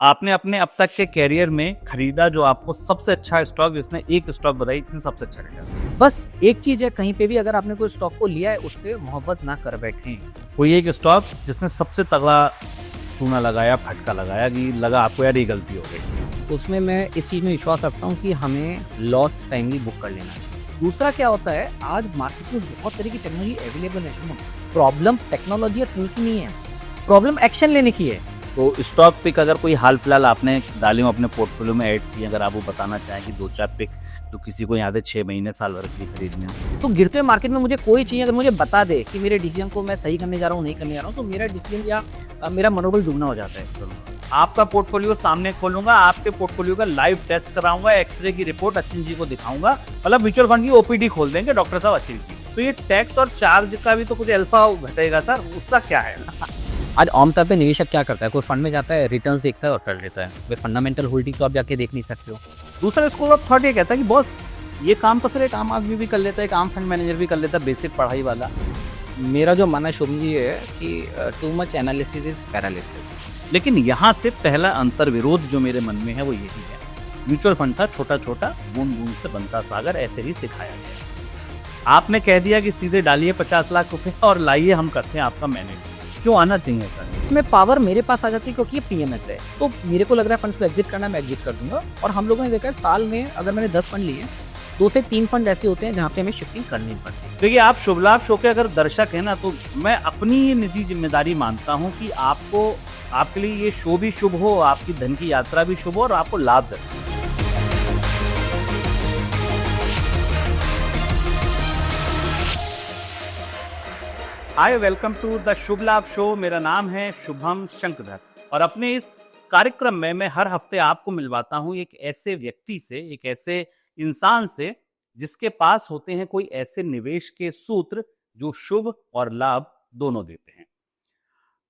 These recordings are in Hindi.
आपने अपने अब तक के कैरियर में खरीदा जो आपको सबसे अच्छा स्टॉक, जिसने एक स्टॉक बताई जिसने सबसे अच्छा रिटर्न? बस एक चीज है, कहीं पे भी अगर आपने कोई स्टॉक को लिया है उससे मोहब्बत ना कर बैठें। कोई एक स्टॉक जिसने सबसे तगड़ा चूना लगाया, फटका लगाया कि लगा आपको यार ये गलती हो गई? उसमें मैं इस चीज में विश्वास रखता हूँ कि हमें लॉस टाइमली बुक कर लेना चाहिए। दूसरा क्या होता है, आज मार्केट में बहुत तरह की टेक्नोलॉजी अवेलेबल है। शुभम, प्रॉब्लम टेक्नोलॉजी और टूल की नहीं है, प्रॉब्लम एक्शन लेने की है। तो स्टॉक पिक अगर कोई हाल फिलहाल आपने डाली हो अपने पोर्टफोलियो में ऐड की, अगर आप वो बताना चाहें कि 2-4 पिक तो किसी को याद है 6 महीने साल भर की खरीदनी हो? तो गिरते हुए मार्केट में मुझे कोई चाहिए, अगर मुझे बता दे कि मेरे डिसीजन को मैं सही करने जा रहा हूँ, नहीं करने जा रहा हूँ, तो मेरा डिसीजन या मेरा मनोबल दुगना हो जाता है। आपका पोर्टफोलियो सामने खोलूंगा, आपके पोर्टफोलियो का लाइव टेस्ट कराऊंगा, एक्सरे की रिपोर्ट अचिन जी को दिखाऊंगा, मतलब म्यूचुअल फंड की ओपीडी खोल देंगे डॉक्टर साहब अचिन की। तो ये टैक्स और चार्ज का भी तो कुछ अल्फा घटेगा सर, उसका क्या है? आज आमतौर पे निवेशक क्या करता है, कोई फंड में जाता है, रिटर्न्स देखता है और कर लेता है। वे फंडामेंटल होल्डिंग तो आप जाके देख नहीं सकते हो। दूसरा स्कूल ऑफ थॉट ये कहता है कि बॉस ये काम तो सर एक आम आदमी भी कर लेता है, एक आम फंड मैनेजर भी कर लेता है, बेसिक पढ़ाई वाला। मेरा जो मानना शुभम जी है कि too much analysis is paralysis. लेकिन यहाँ से पहला अंतर विरोध जो मेरे मन में है वो यही है, म्यूचुअल फंड था छोटा छोटा, बूंद बूंद से बनता सागर, ऐसे ही सिखाया गया। आपने कह दिया कि सीधे डालिए 50 लाख रुपए और लाइए हम करते हैं आपका मैनेज। क्यों आना चाहिए सर? इसमें पावर मेरे पास आ जाती है क्योंकि ये पीएमएस है। तो मेरे को लग रहा है फंड्स को एग्जिट करना, मैं एग्जिट कर दूंगा। और हम लोगों ने देखा है साल में अगर मैंने 10 फंड लिए, 2 से 3 फंड ऐसे होते हैं जहाँ पे हमें शिफ्टिंग करनी पड़ती है। देखिए, आप शुभ लाभ शो के अगर दर्शक हैं ना, तो मैं अपनी ये निजी जिम्मेदारी मानता हूँ कि आपको, आपके लिए ये शो भी शुभ हो, आपकी धन की यात्रा भी शुभ हो और आपको लाभ जरूर। हाय, वेलकम टू द शुभ लाभ शो। मेरा नाम है शुभम शंकरधर और अपने इस कार्यक्रम में मैं हर हफ्ते आपको मिलवाता हूँ एक ऐसे व्यक्ति से, एक ऐसे इंसान से जिसके पास होते हैं कोई ऐसे निवेश के सूत्र जो शुभ और लाभ दोनों देते हैं।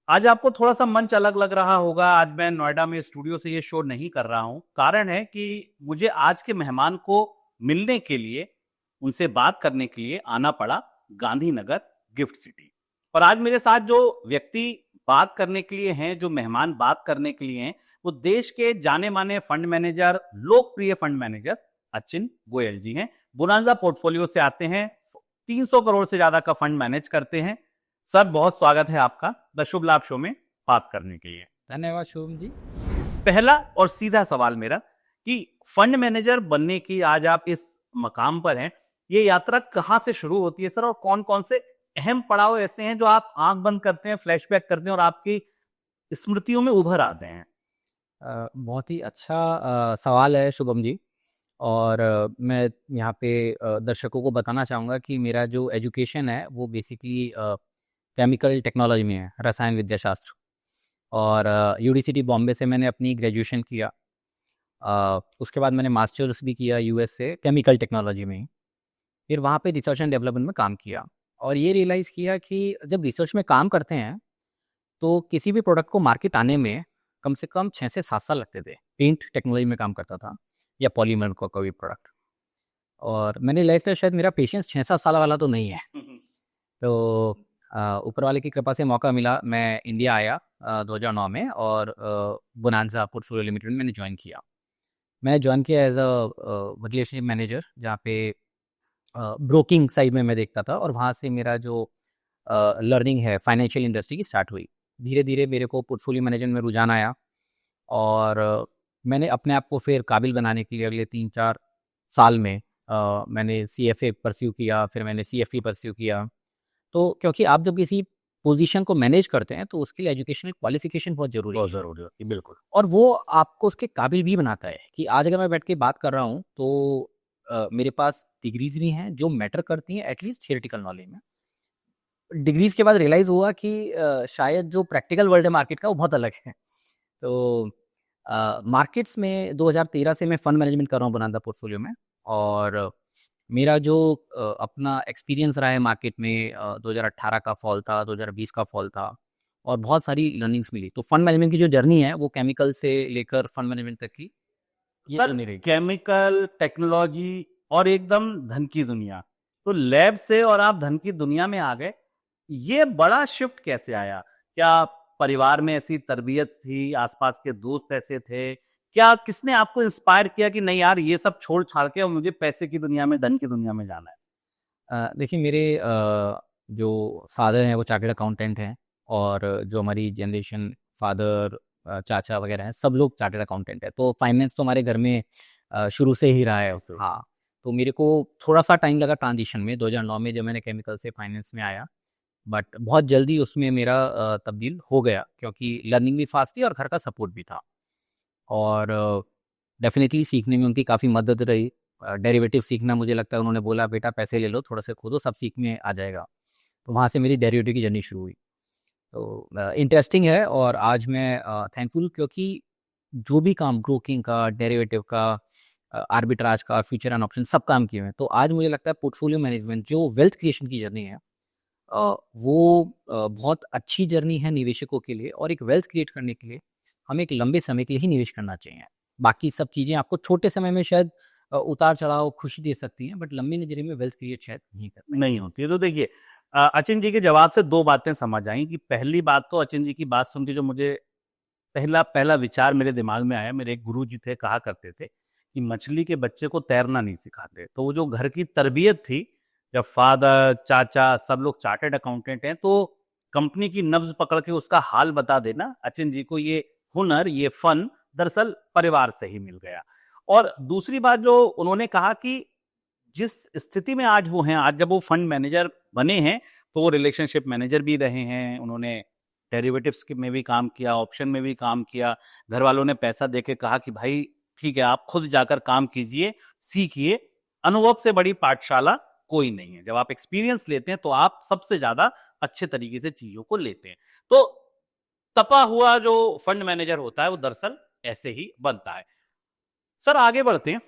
आज आपको थोड़ा सा मंच अलग लग रहा होगा, आज मैं नोएडा में स्टूडियो से ये शो नहीं कर रहा हूँ। कारण है कि मुझे आज के मेहमान को मिलने के लिए, उनसे बात करने के लिए आना पड़ा गांधीनगर गिफ्ट सिटी। और आज मेरे साथ जो व्यक्ति बात करने के लिए हैं, जो मेहमान बात करने के लिए हैं, वो देश के जाने माने फंड मैनेजर, लोकप्रिय फंड मैनेजर अचिन गोयल जी हैं। बोनांजा पोर्टफोलियो से आते हैं, 300 करोड़ से ज्यादा का फंड मैनेज करते हैं। सर, बहुत स्वागत है आपका द शुभ लाभ शो में बात करने के लिए। धन्यवाद शुभम जी। पहला और सीधा सवाल मेरा कि फंड मैनेजर बनने की आज आप इस मकाम पर हैं, ये यात्रा कहाँ से शुरू होती है सर, और कौन कौन से अहम पड़ाव ऐसे हैं जो आप आंख बंद करते हैं, फ्लैशबैक करते हैं और आपकी स्मृतियों में उभर आते हैं? बहुत ही अच्छा सवाल है शुभम जी। और मैं यहाँ पे दर्शकों को बताना चाहूँगा कि मेरा जो एजुकेशन है वो बेसिकली केमिकल टेक्नोलॉजी में है, रसायन विद्या शास्त्र। और यूडीसीटी बॉम्बे से मैंने अपनी ग्रेजुएशन किया। उसके बाद मैंने मास्टर्स भी किया यूएस से केमिकल टेक्नोलॉजी में ही। फिर वहाँ पे रिसर्च एंड डेवलपमेंट में काम किया और ये रियलाइज़ किया कि जब रिसर्च में काम करते हैं तो किसी भी प्रोडक्ट को मार्केट आने में कम से कम 6 से 7 साल लगते थे। पेंट टेक्नोलॉजी में काम करता था या पॉलीमर का कोई प्रोडक्ट। और मैंने रियलाइज़ किया शायद मेरा पेशेंस 6-7 साल वाला तो नहीं है। तो ऊपर वाले की कृपा से मौका मिला, मैं इंडिया आया 2009 में और बोनांजा पोर्टफोलियो लिमिटेड में मैंने ज्वाइन किया। मैंने ज्वाइन किया एज अ रिलेशनशिप मैनेजर, जहाँ पे ब्रोकिंग साइड में मैं देखता था। और वहाँ से मेरा जो लर्निंग है फाइनेंशियल इंडस्ट्री की स्टार्ट हुई। धीरे धीरे मेरे को पोर्टफोलियो मैनेजमेंट में रुझान आया और मैंने अपने आप को फिर काबिल बनाने के लिए अगले 3-4 साल में मैंने CFA परस्यू किया, फिर मैंने CFP परस्यू किया। तो क्योंकि आप जब किसी पोजीशन को मैनेज करते हैं तो उसके लिए एजुकेशनल क्वालिफिकेशन बहुत ज़रूरी है। बहुत जरूरी होती है, बिल्कुल। और वो आपको उसके काबिल भी बनाता है कि आज अगर मैं बैठ के बात कर रहा हूँ तो मेरे पास डिग्रीज भी हैं जो मैटर करती हैं, एटलीस्ट थियोरेटिकल नॉलेज में। डिग्रीज के बाद रियलाइज़ हुआ कि शायद जो प्रैक्टिकल वर्ल्ड है मार्केट का वो बहुत अलग है। तो मार्केट्स में 2013 से मैं फंड मैनेजमेंट कर रहा हूँ बोनांजा पोर्टफोलियो में। और मेरा जो अपना एक्सपीरियंस रहा है मार्केट में, 2018 का फॉल था, 2020 का फॉल था और बहुत सारी लर्निंग्स मिली। तो फंड मैनेजमेंट की जो जर्नी है वो केमिकल से लेकर फंड मैनेजमेंट तक की ये सर, जर्नी रही। केमिकल टेक्नोलॉजी और एकदम धन की दुनिया, तो लैब से और आप धन की दुनिया में आ गए, ये बड़ा शिफ्ट कैसे आया? क्या परिवार में ऐसी तरबियत थी, आसपास के दोस्त ऐसे थे? क्या किसने आपको इंस्पायर किया कि नहीं यार ये सब छोड़-छाड़ के अब मुझे पैसे की दुनिया में, धन की दुनिया में जाना है? देखिए मेरे जो फादर हैं वो चार्टर्ड अकाउंटेंट हैं और जो हमारी जनरेशन फादर चाचा वगैरह हैं सब लोग चार्टर्ड अकाउंटेंट हैं। तो फाइनेंस तो हमारे घर में शुरू से ही रहा है। ओके। हाँ, तो मेरे को थोड़ा-सा टाइम लगा ट्रांज़िशन में 2009 में जब मैंने केमिकल से फाइनेंस में आया। बट बहुत जल्दी उसमें मेरा तब्दील हो गया क्योंकि लर्निंग भी फ़ास्ट थी और घर का सपोर्ट भी था। और डेफ़िनेटली सीखने में उनकी काफ़ी मदद रही। डेरिवेटिव सीखना मुझे लगता है उन्होंने बोला बेटा पैसे ले लो थोड़ा सा खोदो सब सीख में आ जाएगा। तो वहाँ से मेरी डेरिवेटिव की जर्नी शुरू हुई। तो इंटरेस्टिंग है और आज मैं थैंकफुल क्योंकि जो भी काम ब्रोकिंग का, डेरिवेटिव का, आर्बिट्राज का, फ्यूचर एंड ऑप्शन सब काम किए हुए हैं। तो आज मुझे लगता है पोर्टफोलियो मैनेजमेंट जो वेल्थ क्रिएशन की जर्नी है वो बहुत अच्छी जर्नी है निवेशकों के लिए और एक वेल्थ क्रिएट करने के लिए हमें एक लंबे समय के लिए ही निवेश करना चाहिए। बाकी सब चीज़ें आपको छोटे समय में शायद उतार-चढ़ाव खुशी दे सकती हैं बट लंबी नज़रिए में वेल्थ क्रिएट शायद नहीं कर पाएँगी। नहीं होती है। तो देखिए अचिन जी के जवाब से 2 बातें समझ आईं कि पहली बात तो अचिन जी की बात सुन के जो मुझे पहला पहला विचार मेरे दिमाग में आया, मेरे एक गुरुजी थे, कहा करते थे कि मछली के बच्चे को तैरना नहीं सिखाते। तो वो जो घर की तरबियत थी, जब फादर, चाचा सब लोग चार्टर्ड अकाउंटेंट हैं, तो कंपनी की नब्ज़ पकड़ के उसका हाल बता देना, अचिन जी को ये हुनर, ये फ़न दरअसल परिवार से ही मिल गया। और दूसरी बात जो उन्होंने कहा कि जिस स्थिति में आज वो हैं, आज जब वो फंड मैनेजर बने हैं, तो वो रिलेशनशिप मैनेजर भी रहे हैं, उन्होंने डेरिवेटिव्स के में भी काम किया, ऑप्शन में भी काम किया। घर वालों ने पैसा देके कहा कि भाई ठीक है, आप खुद जाकर काम कीजिए, सीखिए। अनुभव से बड़ी पाठशाला कोई नहीं है। जब आप एक्सपीरियंस लेते हैं, तो आप सबसे ज़्यादा अच्छे तरीके से चीज़ों को लेते हैं। तो तपा हुआ जो फंड मैनेजर होता है, वो दरअसल ऐसे ही बनता है। सर आगे बढ़ते हैं।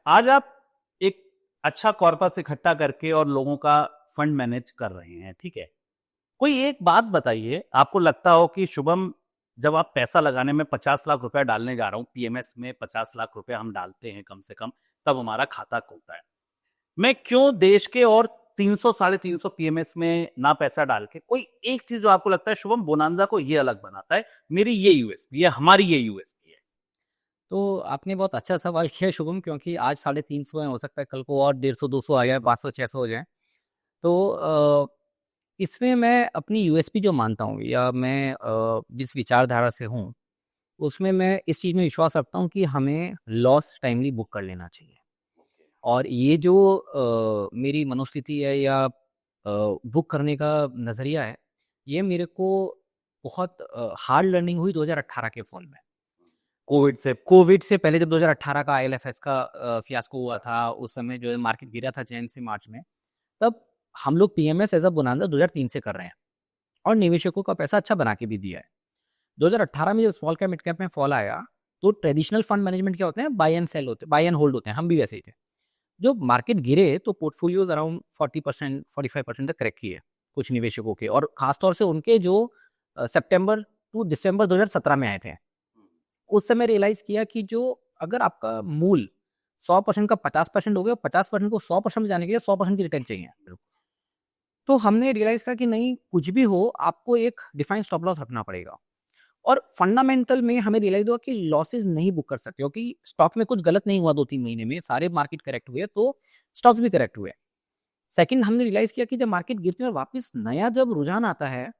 आज आप एक अच्छा कॉर्पस इकट्ठा करके और लोगों का फंड मैनेज कर रहे हैं, ठीक है। कोई एक बात बताइए, आपको लगता हो कि शुभम जब आप पैसा लगाने में 50 लाख रुपया डालने जा रहा हूँ, पीएमएस में 50 लाख रुपया हम डालते हैं कम से कम, तब हमारा खाता खुलता है। मैं क्यों देश के और 300 साढ़े 300 पीएमएस में ना पैसा डाल के कोई एक चीज़ जो आपको लगता है शुभम बोनांजा को ये अलग बनाता है, मेरी ये यूएसपी है, हमारी ये यूएसपी है? तो आपने बहुत अच्छा सवाल किया शुभम क्योंकि आज 350 है, हो सकता है कल को और 150-200 आ जाए, 500-600 हो जाए। तो इसमें मैं अपनी यूएसपी जो मानता हूँ या मैं जिस विचारधारा से हूँ, उसमें मैं इस चीज़ में विश्वास रखता हूँ कि हमें लॉस टाइमली बुक कर लेना चाहिए। और ये जो मेरी मनोस्थिति है या बुक करने का नज़रिया है, ये मेरे को बहुत हार्ड लर्निंग हुई 2018 के फॉल में। कोविड से पहले जब 2018 का आईएलएफएस का फियास्को हुआ था, उस समय जो है मार्केट गिरा था जैन से मार्च में, तब हम लोग पीएमएस एज़ अ बोनांजा 2003 से कर रहे हैं और निवेशकों का पैसा अच्छा बना के भी दिया है। 2018 में जब स्मॉल कैप मिड कैप में फॉल आया, तो ट्रेडिशनल फंड मैनेजमेंट क्या होते हैं, बाय एंड सेल होते हैं, बाय एंड होल्ड होते हैं, हम भी वैसे ही थे। जब मार्केट गिरे तो पोर्टफोलियोज़ अराउंड 40% 45% तक क्रैक किए कुछ निवेशकों के और खास तौर से उनके जो सितंबर टू दिसंबर 2017 में आए थे। उस समय रियलाइज़ किया कि जो अगर आपका मूल 100% का 50% हो गया और 50% को 100% में जाने के लिए 100% की रिटर्न चाहिए। तो हमने रियलाइज़ किया कि नहीं कुछ भी हो आपको एक डिफाइंड स्टॉप लॉस रखना पड़ेगा। और फंडामेंटल में हमें रियलाइज़ हुआ कि लॉसेस नहीं बुक कर सकते क्योंकि स्टॉक में कुछ गलत नहीं हुआ 2-3 महीने में, सारे मार्केट करेक्ट हुए तो स्टॉक्स भी करेक्ट हुए। सेकंड हमने रियलाइज़ किया कि जब मार्केट गिरती है और वापस नया जब रुझान आता है,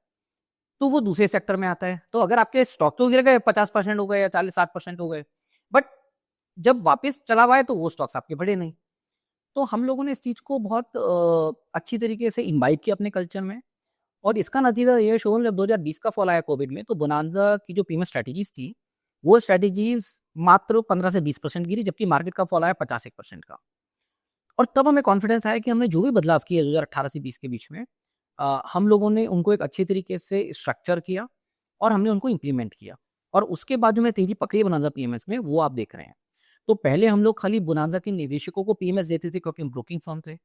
तो वो दूसरे सेक्टर में आता है। तो अगर आपके स्टॉक तो गिर गए 50% हो गए या 40-60% हो गए, बट जब वापस चला हुआ है तो वो स्टॉक्स आपके बढ़े नहीं। तो हम लोगों ने इस चीज़ को बहुत अच्छी तरीके से इम्बाइब किया अपने कल्चर में और इसका नतीजा ये शोन जब 2020 का फॉल आया कोविड में, तो बोनांजा की जो पीएमएस स्ट्रैटेजीज़ थी, वो स्ट्रैटेजीज़ मात्र 15 से 20% गिरी, जबकि मार्केट का फॉल आया 50-1% का। और तब हमें कॉन्फिडेंस आया कि हमने जो भी बदलाव किए 2018 से 20 के बीच में हम लोगों ने उनको एक अच्छे तरीके से स्ट्रक्चर किया और हमने उनको इम्प्लीमेंट किया। और उसके बाद जो मैं तेज़ी पकड़ी है बोनांजा पीएमएस में, वो आप देख रहे हैं। तो पहले हम लोग खाली बोनांजा के निवेशकों को पीएमएस देते थे क्योंकि हम ब्रोकिंग फर्म थे।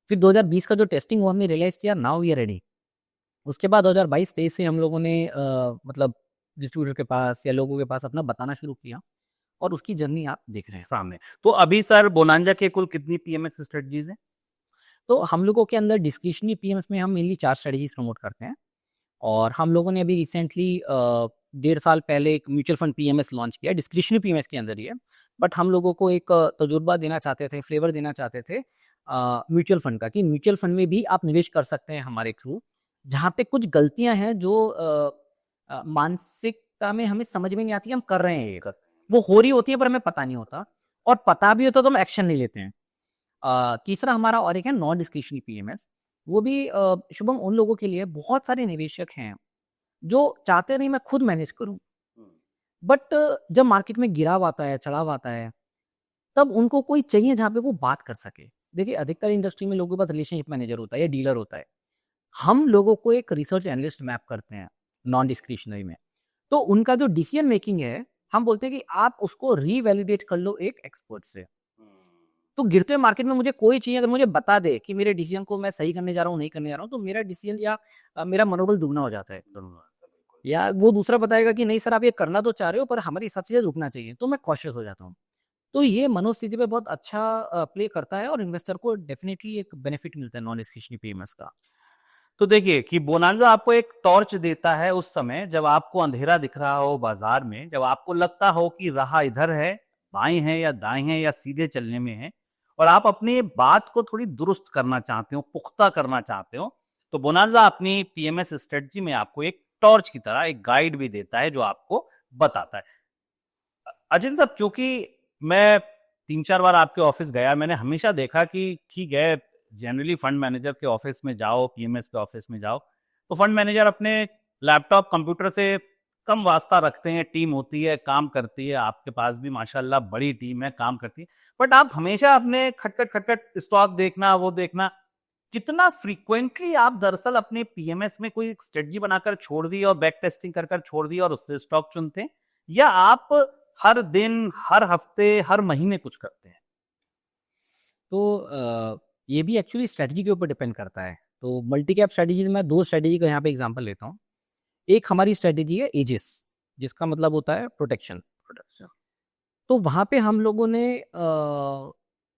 फिर 2020 का जो टेस्टिंग हुआ हमने रियलाइज़ किया नाउ वी आर रेडी। उसके बाद 2022-23 से हम लोगों ने मतलब डिस्ट्रीब्यूटर के पास या लोगों के पास अपना बताना शुरू किया और उसकी जर्नी आप देख रहे हैं। सामने। तो अभी सर बोनांजा के कुल कितनी पीएमएस स्ट्रेटजीज़ हैं? तो हम लोगों के अंदर डिस्क्रिशनरी पीएमएस में हम मेनली 4 स्ट्रैटेजीज़ प्रमोट करते हैं। और हम लोगों ने अभी रिसेंटली 1.5 साल पहले एक म्यूचुअल फंड पीएमएस लॉन्च किया, डिस्क्रिशनरी पीएमएस के अंदर ही है। बट हम लोगों को एक तजुर्बा देना चाहते थे, फ्लेवर देना चाहते थे म्यूचुअल फंड का, कि म्यूचुअल फंड में भी आप निवेश कर सकते हैं हमारे थ्रू, जहाँ पे कुछ गलतियाँ हैं जो मानसिकता में हमें समझ में नहीं आती, हम कर रहे हैं ये। वो हो रही होती है पर हमें पता नहीं होता, और पता भी होता तो हम एक्शन नहीं लेते हैं। तीसरा हमारा और एक है नॉन डिस्क्रिशनरी पीएमएस। वो भी शुभम उन लोगों के लिए, बहुत सारे निवेशक हैं जो चाहते नहीं मैं खुद मैनेज करूं, बट जब मार्केट में गिराव आता है, चढ़ाव आता है, तब उनको कोई चाहिए जहाँ पे वो बात कर सके। देखिए, अधिकतर इंडस्ट्री में लोगों के पास रिलेशनशिप मैनेजर होता है या डीलर होता है। हम लोगों को एक रिसर्च एनालिस्ट मैप करते हैं नॉन डिस्क्रिशनरी में। तो उनका जो डिसीजन मेकिंग है, हम बोलते हैं कि आप उसको रीवैलिडेट कर लो एक एक्सपर्ट से। तो गिरते हुए मार्केट में मुझे कोई चाहिए, अगर मुझे बता दे कि मेरे डिसीजन को मैं सही करने जा रहा हूँ, नहीं करने जा रहा हूँ, तो मेरा डिसीजन या मेरा मनोबल दुगना हो जाता है। या वो दूसरा बताएगा कि नहीं सर, आप ये करना तो चाह रहे हो पर हमारे हिसाब से ये रुकना चाहिए, तो मैं कॉशियस हो जाता हूँ। तो ये मनोस्थिति पे बहुत अच्छा प्ले करता है, और इन्वेस्टर को डेफिनेटली एक बेनिफिट मिलता है नॉन डिस्क्रिशनरी पीएमएस का। तो देखिए कि बोनांजा आपको एक टॉर्च देता है उस समय जब आपको अंधेरा दिख रहा हो बाजार में, जब आपको लगता हो कि राह इधर है, बाएं है या दाएं है या सीधे चलने में है, और आप अपनी बात को थोड़ी दुरुस्त करना चाहते हो, पुख्ता करना चाहते हो, तो बोनांजा अपनी पीएमएस स्ट्रेटजी में आपको एक टॉर्च की तरह एक गाइड भी देता है जो आपको बताता है। अजिन साहब, चूंकि मैं 3-4 बार आपके ऑफिस गया, मैंने हमेशा देखा कि ठीक है, जनरली फंड मैनेजर के ऑफिस में जाओ, पीएमएस के ऑफिस में जाओ, तो फंड मैनेजर अपने लैपटॉप कंप्यूटर से कम वास्ता रखते हैं, टीम होती है, काम करती है, आपके पास भी माशाल्लाह बड़ी टीम है, काम करती है, बट आप हमेशा अपने खटखट खटखट स्टॉक देखना, वो देखना, कितना फ्रीक्वेंटली आप दरअसल अपने पीएमएस में कोई स्ट्रेटजी बनाकर छोड़ दी और बैक टेस्टिंग कर कर छोड़ दी और उससे स्टॉक चुनते हैं, या आप हर दिन, हर हफ्ते, हर महीने कुछ करते हैं? तो ये भी एक्चुअली स्ट्रेटजी के ऊपर डिपेंड करता है। तो मल्टी कैप स्ट्रेटजीज में 2 स्ट्रेटजी का यहाँ पे एग्जांपल लेता हूँ। एक हमारी स्ट्रेटजी है एजिस, जिसका मतलब होता है प्रोटेक्शन। प्रोडक्शन। तो वहाँ पे हम लोगों ने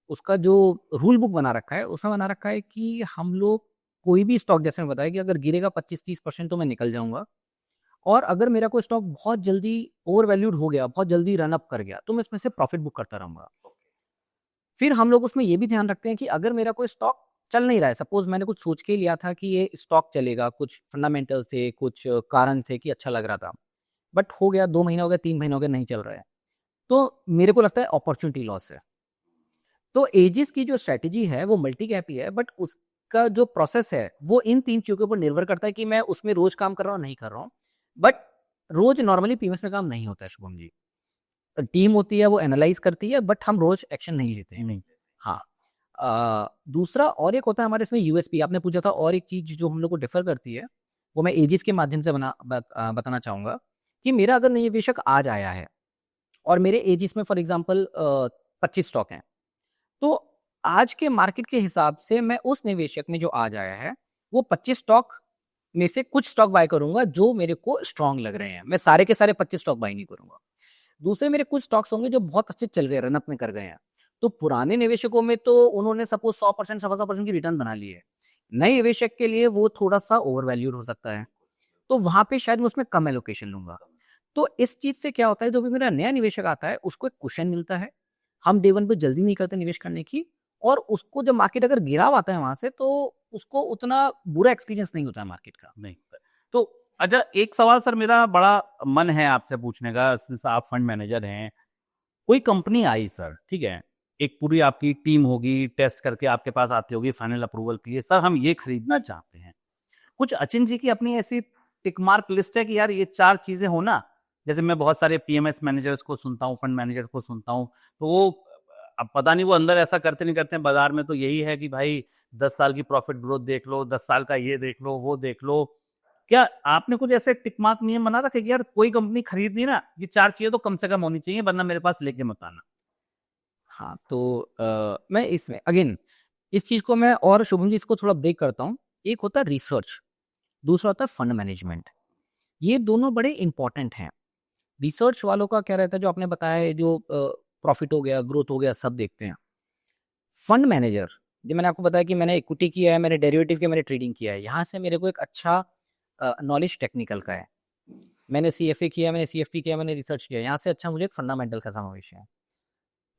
उसका जो रूल बुक बना रखा है, उसमें बना रखा है कि हम लोग कोई भी स्टॉक, जैसे मैं बताया कि अगर गिरेगा 25-30% तो मैं निकल जाऊँगा, और अगर मेरा कोई स्टॉक बहुत जल्दी ओवर वैल्यूड हो गया, बहुत जल्दी रन अप कर गया, तो मैं इसमें से प्रॉफिट बुक करता रहूँगा। फिर हम लोग उसमें ये भी ध्यान रखते हैं कि अगर मेरा कोई स्टॉक चल नहीं रहा है, सपोज मैंने कुछ सोच के ही लिया था कि ये स्टॉक चलेगा, कुछ फंडामेंटल थे, कुछ कारण थे कि अच्छा लग रहा था, बट हो गया 2 महीने हो गए, 3 महीने हो गए, नहीं चल रहा है, तो मेरे को लगता है अपॉर्चुनिटी लॉस है। तो एजिस की जो स्ट्रैटेजी है वो मल्टी कैप ही है, बट उसका जो प्रोसेस है वो इन 3 चीज़ों के ऊपर निर्भर करता है कि मैं उसमें रोज काम कर रहा हूँ, नहीं कर रहा हूँ। बट रोज नॉर्मली पीएमएस में काम नहीं होता है शुभम जी। टीम होती है, वो एनालाइज करती है, बट हम रोज एक्शन नहीं लेते हैं। नहीं। हाँ। दूसरा और एक होता है हमारे इसमें यूएसपी, आपने पूछा था, और एक चीज़ जो हम लोग को डिफर करती है, वो मैं एजिस के माध्यम से बताना चाहूँगा कि मेरा अगर निवेशक आज आया है और मेरे एजिस में फॉर एग्जांपल 25 स्टॉक हैं, तो आज के मार्केट के हिसाब से मैं उस निवेशक में जो आज आया है, वो 25 स्टॉक में से कुछ स्टॉक बाय करूँगा जो मेरे को स्ट्रॉन्ग लग रहे हैं। मैं सारे के सारे 25 स्टॉक बाय नहीं करूँगा। दूसरे मेरे कुछ स्टॉक्स होंगे जो बहुत अच्छे चल रहे हैं, रनअप में कर गए हैं। तो पुराने निवेशकों में तो उन्होंने सपोज 100%, 125% की रिटर्न बना ली है। नए निवेशक के लिए वो थोड़ा-सा ओवर वैल्यूड हो सकता है। तो वहाँ पे शायद मैं उसमें कम एलोकेशन लूँगा। तो इस चीज़ से क्या होता है, जो भी मेरा नया निवेशक आता है, उसको एक कुशन मिलता है। हम डे 1 पे जल्दी नहीं करते निवेश करने की, और उसको जब मार्केट अगर गिराव आता है वहाँ से, तो उसको उतना बुरा एक्सपीरियंस नहीं होता है मार्केट का। नहीं। तो अच्छा, एक सवाल सर मेरा बड़ा मन है आपसे पूछने का, सिंस आप फंड मैनेजर हैं। कोई कंपनी आई सर, ठीक है, एक पूरी आपकी टीम होगी, टेस्ट करके आपके पास आती होगी फाइनल अप्रूवल के लिए, सर हम ये खरीदना चाहते हैं। कुछ अचिन जी की अपनी ऐसी टिक मार्क लिस्ट है कि यार ये 4 चीजें हो ना, जैसे मैं बहुत सारे पीएमएस मैनेजर्स को सुनता हूँ, फंड मैनेजर को सुनता हूँ, तो वो अब पता नहीं वो अंदर ऐसा करते नहीं करते हैं, बाजार में तो यही है कि भाई 10 साल की प्रॉफिट ग्रोथ देख लो, 10 साल का ये देख लो, वो देख लो। क्या आपने कुछ ऐसे टिक मार्क नियम बना रखे कि यार कोई कंपनी खरीदनी ना, ये 4 चीजें तो कम से कम होनी चाहिए, वरना मेरे पास लेके मत आना? हाँ, तो मैं इसमें अगेन इस चीज़ को मैं और शुभम जी इसको थोड़ा ब्रेक करता हूँ। एक होता है रिसर्च, दूसरा होता है फंड मैनेजमेंट। ये दोनों बड़े इंपॉर्टेंट हैं। रिसर्च वालों का क्या रहता है, जो आपने बताया है, जो प्रॉफिट हो गया, ग्रोथ हो गया, सब देखते हैं। फंड मैनेजर, जो मैंने आपको बताया कि मैंने इक्विटी किया है, मैंने डेरिवेटिव किया, मैंने ट्रेडिंग किया है, यहाँ से मेरे को एक अच्छा नॉलेज टेक्निकल का है। मैंने सीएफए किया, मैंने सीएफपी किया, मैंने रिसर्च किया, यहाँ से अच्छा मुझे एक फंडामेंटल का समावेश है।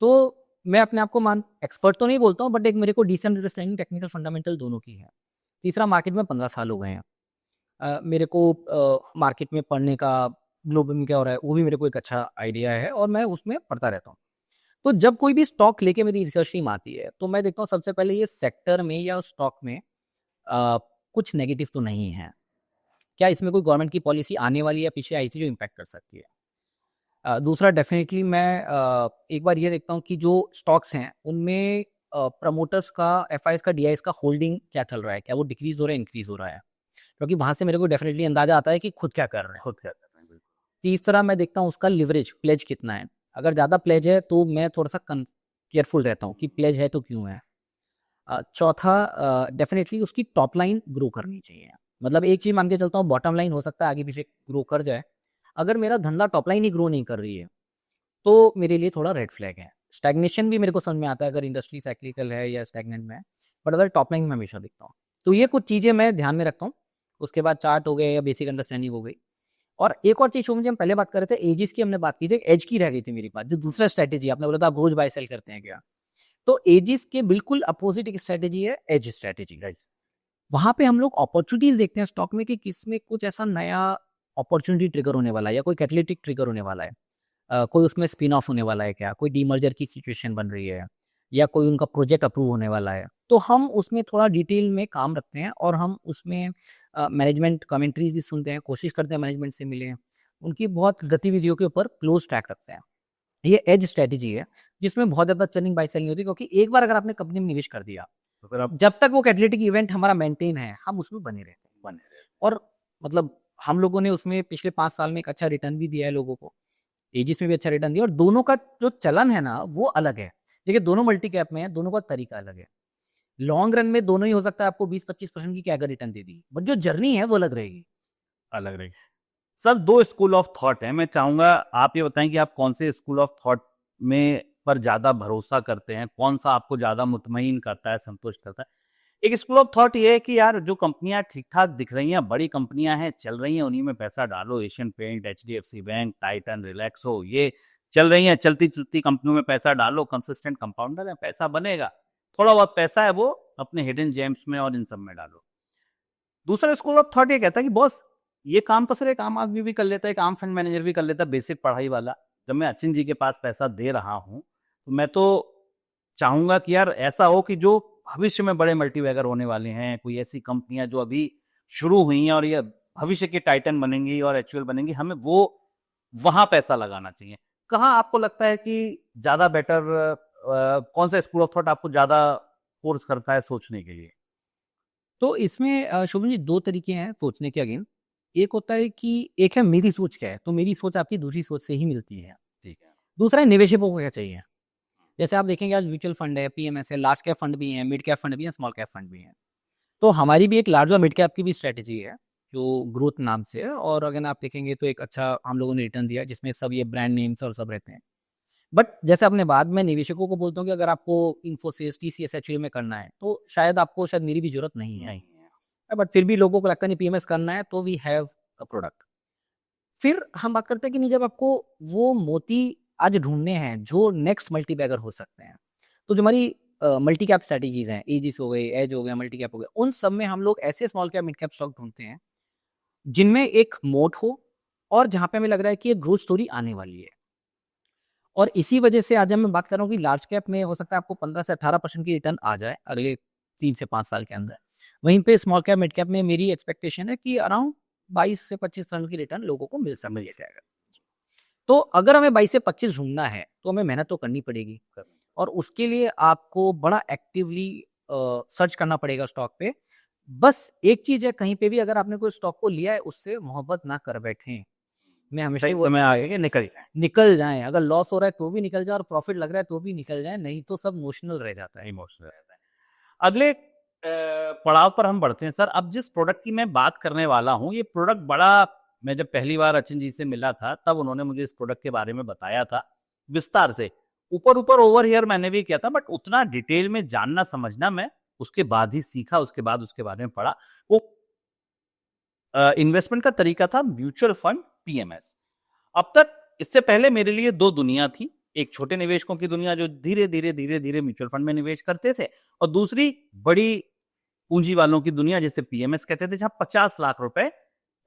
तो मैं अपने आप को एक्सपर्ट तो नहीं बोलता हूँ, बट एक मेरे को डिसेंट अंडरस्टैंडिंग टेक्निकल फंडामेंटल दोनों की है। तीसरा, मार्केट में 15 साल हो गए हैं। मेरे को मार्केट में पढ़ने का, ग्लोबल में क्या हो रहा है वो भी मेरे को एक अच्छा आइडिया है और मैं उसमें पढ़ता रहता हूँ। तो जब कोई भी स्टॉक लेके मेरी रिसर्च टीम आती है तो मैं देखता हूँ सबसे पहले ये सेक्टर में या स्टॉक में कुछ नेगेटिव तो नहीं है। क्या इसमें कोई गवर्नमेंट की पॉलिसी आने वाली है या पीछे आई थी जो इम्पैक्ट कर सकती है। दूसरा, डेफिनेटली मैं एक बार ये देखता हूँ कि जो स्टॉक्स हैं उनमें प्रमोटर्स का, एफआईएस का, डीआईएस का होल्डिंग क्या चल रहा है, क्या वो डिक्रीज हो रहा है, इंक्रीज हो रहा है, क्योंकि वहां से मेरे को डेफिनेटली अंदाजा आता है कि खुद क्या कर रहे हैं। खुद क्या कर रहे हैं, बिल्कुल। तीसरा, मैं देखता हूँ उसका लिवरेज, प्लेज कितना है। अगर ज़्यादा प्लेज है तो मैं थोड़ा सा केयरफुल रहता हूँ कि प्लेज है तो क्यों है। चौथा, डेफिनेटली उसकी टॉप लाइन ग्रो करनी चाहिए। मतलब एक चीज़ मान के चलता हूँ, बॉटम लाइन हो सकता है आगे पीछे ग्रो कर जाए, अगर मेरा धंधा टॉप लाइन ही ग्रो नहीं कर रही है तो मेरे लिए थोड़ा रेड फ्लैग है। स्टैग्नेशन भी मेरे को समझ में आता है अगर इंडस्ट्री साइक्लिकल है या स्टैग्नेंट में है, बट अगर टॉप लाइन में हमेशा देखता हूँ। तो ये कुछ चीज़ें मैं ध्यान में रखता हूँ। उसके बाद चार्ट हो गए या बेसिक अंडरस्टैंडिंग हो गई। और एक और चीज़ जो मुझे, हम पहले बात कर रहे थे एजिस की, हमने बात की थी, एज की रह गई थी मेरी बात। जो दूसरा स्ट्रैटेजी आपने बोला था आप रोज बाय सेल करते हैं क्या, तो एजिस के बिल्कुल अपोजिट एक स्ट्रैटेजी है एज स्ट्रैटेजी। राइट। वहां पे हम लोग अपॉर्चुनिटीज देखते हैं स्टॉक में कि किसमें कुछ ऐसा नया अपॉर्चुनिटी ट्रिगर होने वाला है या कोई कैटलिटिक ट्रिगर होने वाला है। कोई उसमें स्पिन ऑफ होने वाला है क्या, कोई डीमर्जर की सिचुएशन बन रही है या कोई उनका प्रोजेक्ट अप्रूव होने वाला है। तो हम उसमें थोड़ा डिटेल में काम रखते हैं और हम उसमें मैनेजमेंट कमेंट्रीज भी सुनते हैं, कोशिश करते हैं मैनेजमेंट से मिले, उनकी बहुत गतिविधियों के ऊपर क्लोज ट्रैक रखते हैं। ये एज स्ट्रैटेजी है जिसमें बहुत ज़्यादा चर्निंग बाय सेलिंग होती है, क्योंकि एक बार अगर आपने कंपनी में निवेश कर दिया, तो फिर आप जब तक वो कैटलिटिक इवेंट हमारा मेंटेन है हम उसमें बने रहते हैं। बने रहे। और मतलब हम लोगों ने उसमें पिछले 5 साल में एक अच्छा रिटर्न भी दिया है लोगों को, एजिस में भी अच्छा रिटर्न दिया, और दोनों का जो चलन है ना वो अलग है। देखिए दोनों मल्टी कैप में है, दोनों का तरीका अलग है। लॉन्ग रन में दोनों ही हो सकता है आपको 20-25% की CAGR return they the, but जो जर्नी है वो अलग रहेगी। अलग रहेगी। सर, 2 स्कूल ऑफ थॉट हैं। मैं चाहूँगा आप ये बताएँ कि आप कौन से स्कूल ऑफ थॉट में पर ज़्यादा भरोसा करते हैं? कौन-सा आपको ज़्यादा मुतमईन करता है, संतुष्ट करता है? एक स्कूल ऑफ थॉट ये है कि यार जो कंपनियाँ ठीक-ठाक दिख रही हैं, बड़ी कंपनियाँ हैं, चल रही हैं, उन्हीं में पैसा डालो। Asian Paint, HDFC bank, Titan, Relaxo, ये चल रही हैं, चलती-चलती कंपनियों में पैसा डालो, कंसिस्टेंट कंपाउंडर है, पैसा बनेगा। थोड़ा बहुत पैसा है वो अपने हिडन जेम्स में और इन सब में डालो। दूसरा स्कूल ऑफ थॉट ये कहता है कि बॉस, ये काम तो सिर्फ एक आम आदमी भी कर लेता है, एक आम फंड मैनेजर भी कर लेता है, बेसिक पढ़ाई वाला। जब मैं अचिन जी के पास पैसा दे रहा हूँ, तो मैं तो चाहूँगा कि यार ऐसा हो कि जो भविष्य में बड़े मल्टीबैगर होने वाले हैं, कोई ऐसी कंपनियाँ जो अभी शुरू हुई हैं और ये भविष्य की टाइटन बनेंगी और एचयूएल बनेंगी, हमें वो वहाँ पैसा लगाना चाहिए। कहाँ आपको लगता है कि ज़्यादा बेटर, कौन-सा स्कूल ऑफ थॉट आपको ज़्यादा फ़ोर्स करता है सोचने के लिए? तो इसमें शुभम जी 2 तरीके हैं सोचने के अगेन। एक होता है कि एक है मेरी सोच क्या है, तो मेरी सोच आपकी दूसरी सोच से ही मिलती है। ठीक है। दूसरा है निवेशकों को क्या चाहिए। जैसे आप देखेंगे आज म्यूचुअल फंड है, पीएमएस है, लार्ज कैप फंड भी हैं, मिड कैप फंड भी हैं, स्मॉल कैप फंड भी हैं। तो हमारी भी एक लार्ज और मिड कैप की भी स्ट्रैटेजी है, जो ग्रोथ नाम से है, और अगर आप देखेंगे तो एक अच्छा हम लोगों ने रिटर्न दिया जिसमें सब ये ब्रांड नेम्स और सब रहते हैं। बट जैसे आपने बाद में निवेशकों को बोलता हूँ कि अगर आपको इन्फोसिस, टीसीएस, एचयूएल में करना है तो शायद मेरी भी जरूरत नहीं है। नहीं है। बट फिर भी लोगों को लगता नहीं पीएमएस करना है तो वी हैव अ प्रोडक्ट। फिर हम बात करते हैं कि नहीं, जब आपको वो मोती आज ढूंढने हैं जो नेक्स्ट मल्टी बैगर हो सकते हैं, तो जो हमारी मल्टी कैप स्ट्रेटेजीज हैं, एजिस हो गई, एज हो गया, मल्टी कैप हो गया, उन सब में हम लोग ऐसे small cap mid cap stock ढूंढते हैं जिनमें एक मोट हो और जहां पे हमें लग रहा है कि ये ग्रोथ स्टोरी आने वाली है। और इसी वजह से आज मैं बात कर रहा हूँ कि लार्ज कैप में हो सकता है आपको 15 से 18% की रिटर्न आ जाए अगले 3 से 5 साल के अंदर। वहीं पे स्मॉल कैप मिड कैप में मेरी एक्सपेक्टेशन है कि अराउंड 22 से 25% की रिटर्न लोगों को मिल जाएगा। तो अगर हमें 22 से 25 ढूंढना है तो हमें मेहनत तो करनी पड़ेगी, और उसके लिए आपको बड़ा एक्टिवली सर्च करना पड़ेगा स्टॉक पे। बस एक चीज है, कहीं पे भी अगर आपने कोई स्टॉक को लिया है उससे मोहब्बत ना कर बैठें। मैं हमेशा सही ही वो समय आ गया कि निकल जाए। निकल जाएं, अगर लॉस हो रहा है तो भी निकल जाए और प्रॉफिट लग रहा है तो भी निकल जाए, नहीं तो सब नोशनल रह जाता है। इमोशनल रहता है। अगले पड़ाव पर हम बढ़ते हैं सर। अब जिस प्रोडक्ट की मैं बात करने वाला हूँ, ये प्रोडक्ट बड़ा, मैं जब पहली बार अचिन जी से मिला था तब उन्होंने मुझे इस प्रोडक्ट के बारे में बताया था विस्तार से। ऊपर-ऊपर ओवर हियर मैंने भी किया था, बट उतना डिटेल में जानना समझना मैं उसके बाद ही सीखा, उसके बाद उसके बारे में पढ़ा। वो इन्वेस्टमेंट का तरीका था म्यूचुअल फंड, पीएमएस। अब तक इससे पहले मेरे लिए दो दुनिया थी। एक छोटे निवेशकों की दुनिया जो धीरे धीरे धीरे धीरे म्यूचुअल फंड में निवेश करते थे, और दूसरी बड़ी पूंजी वालों की दुनिया जिसे पीएमएस कहते थे, जहां 50 लाख रुपए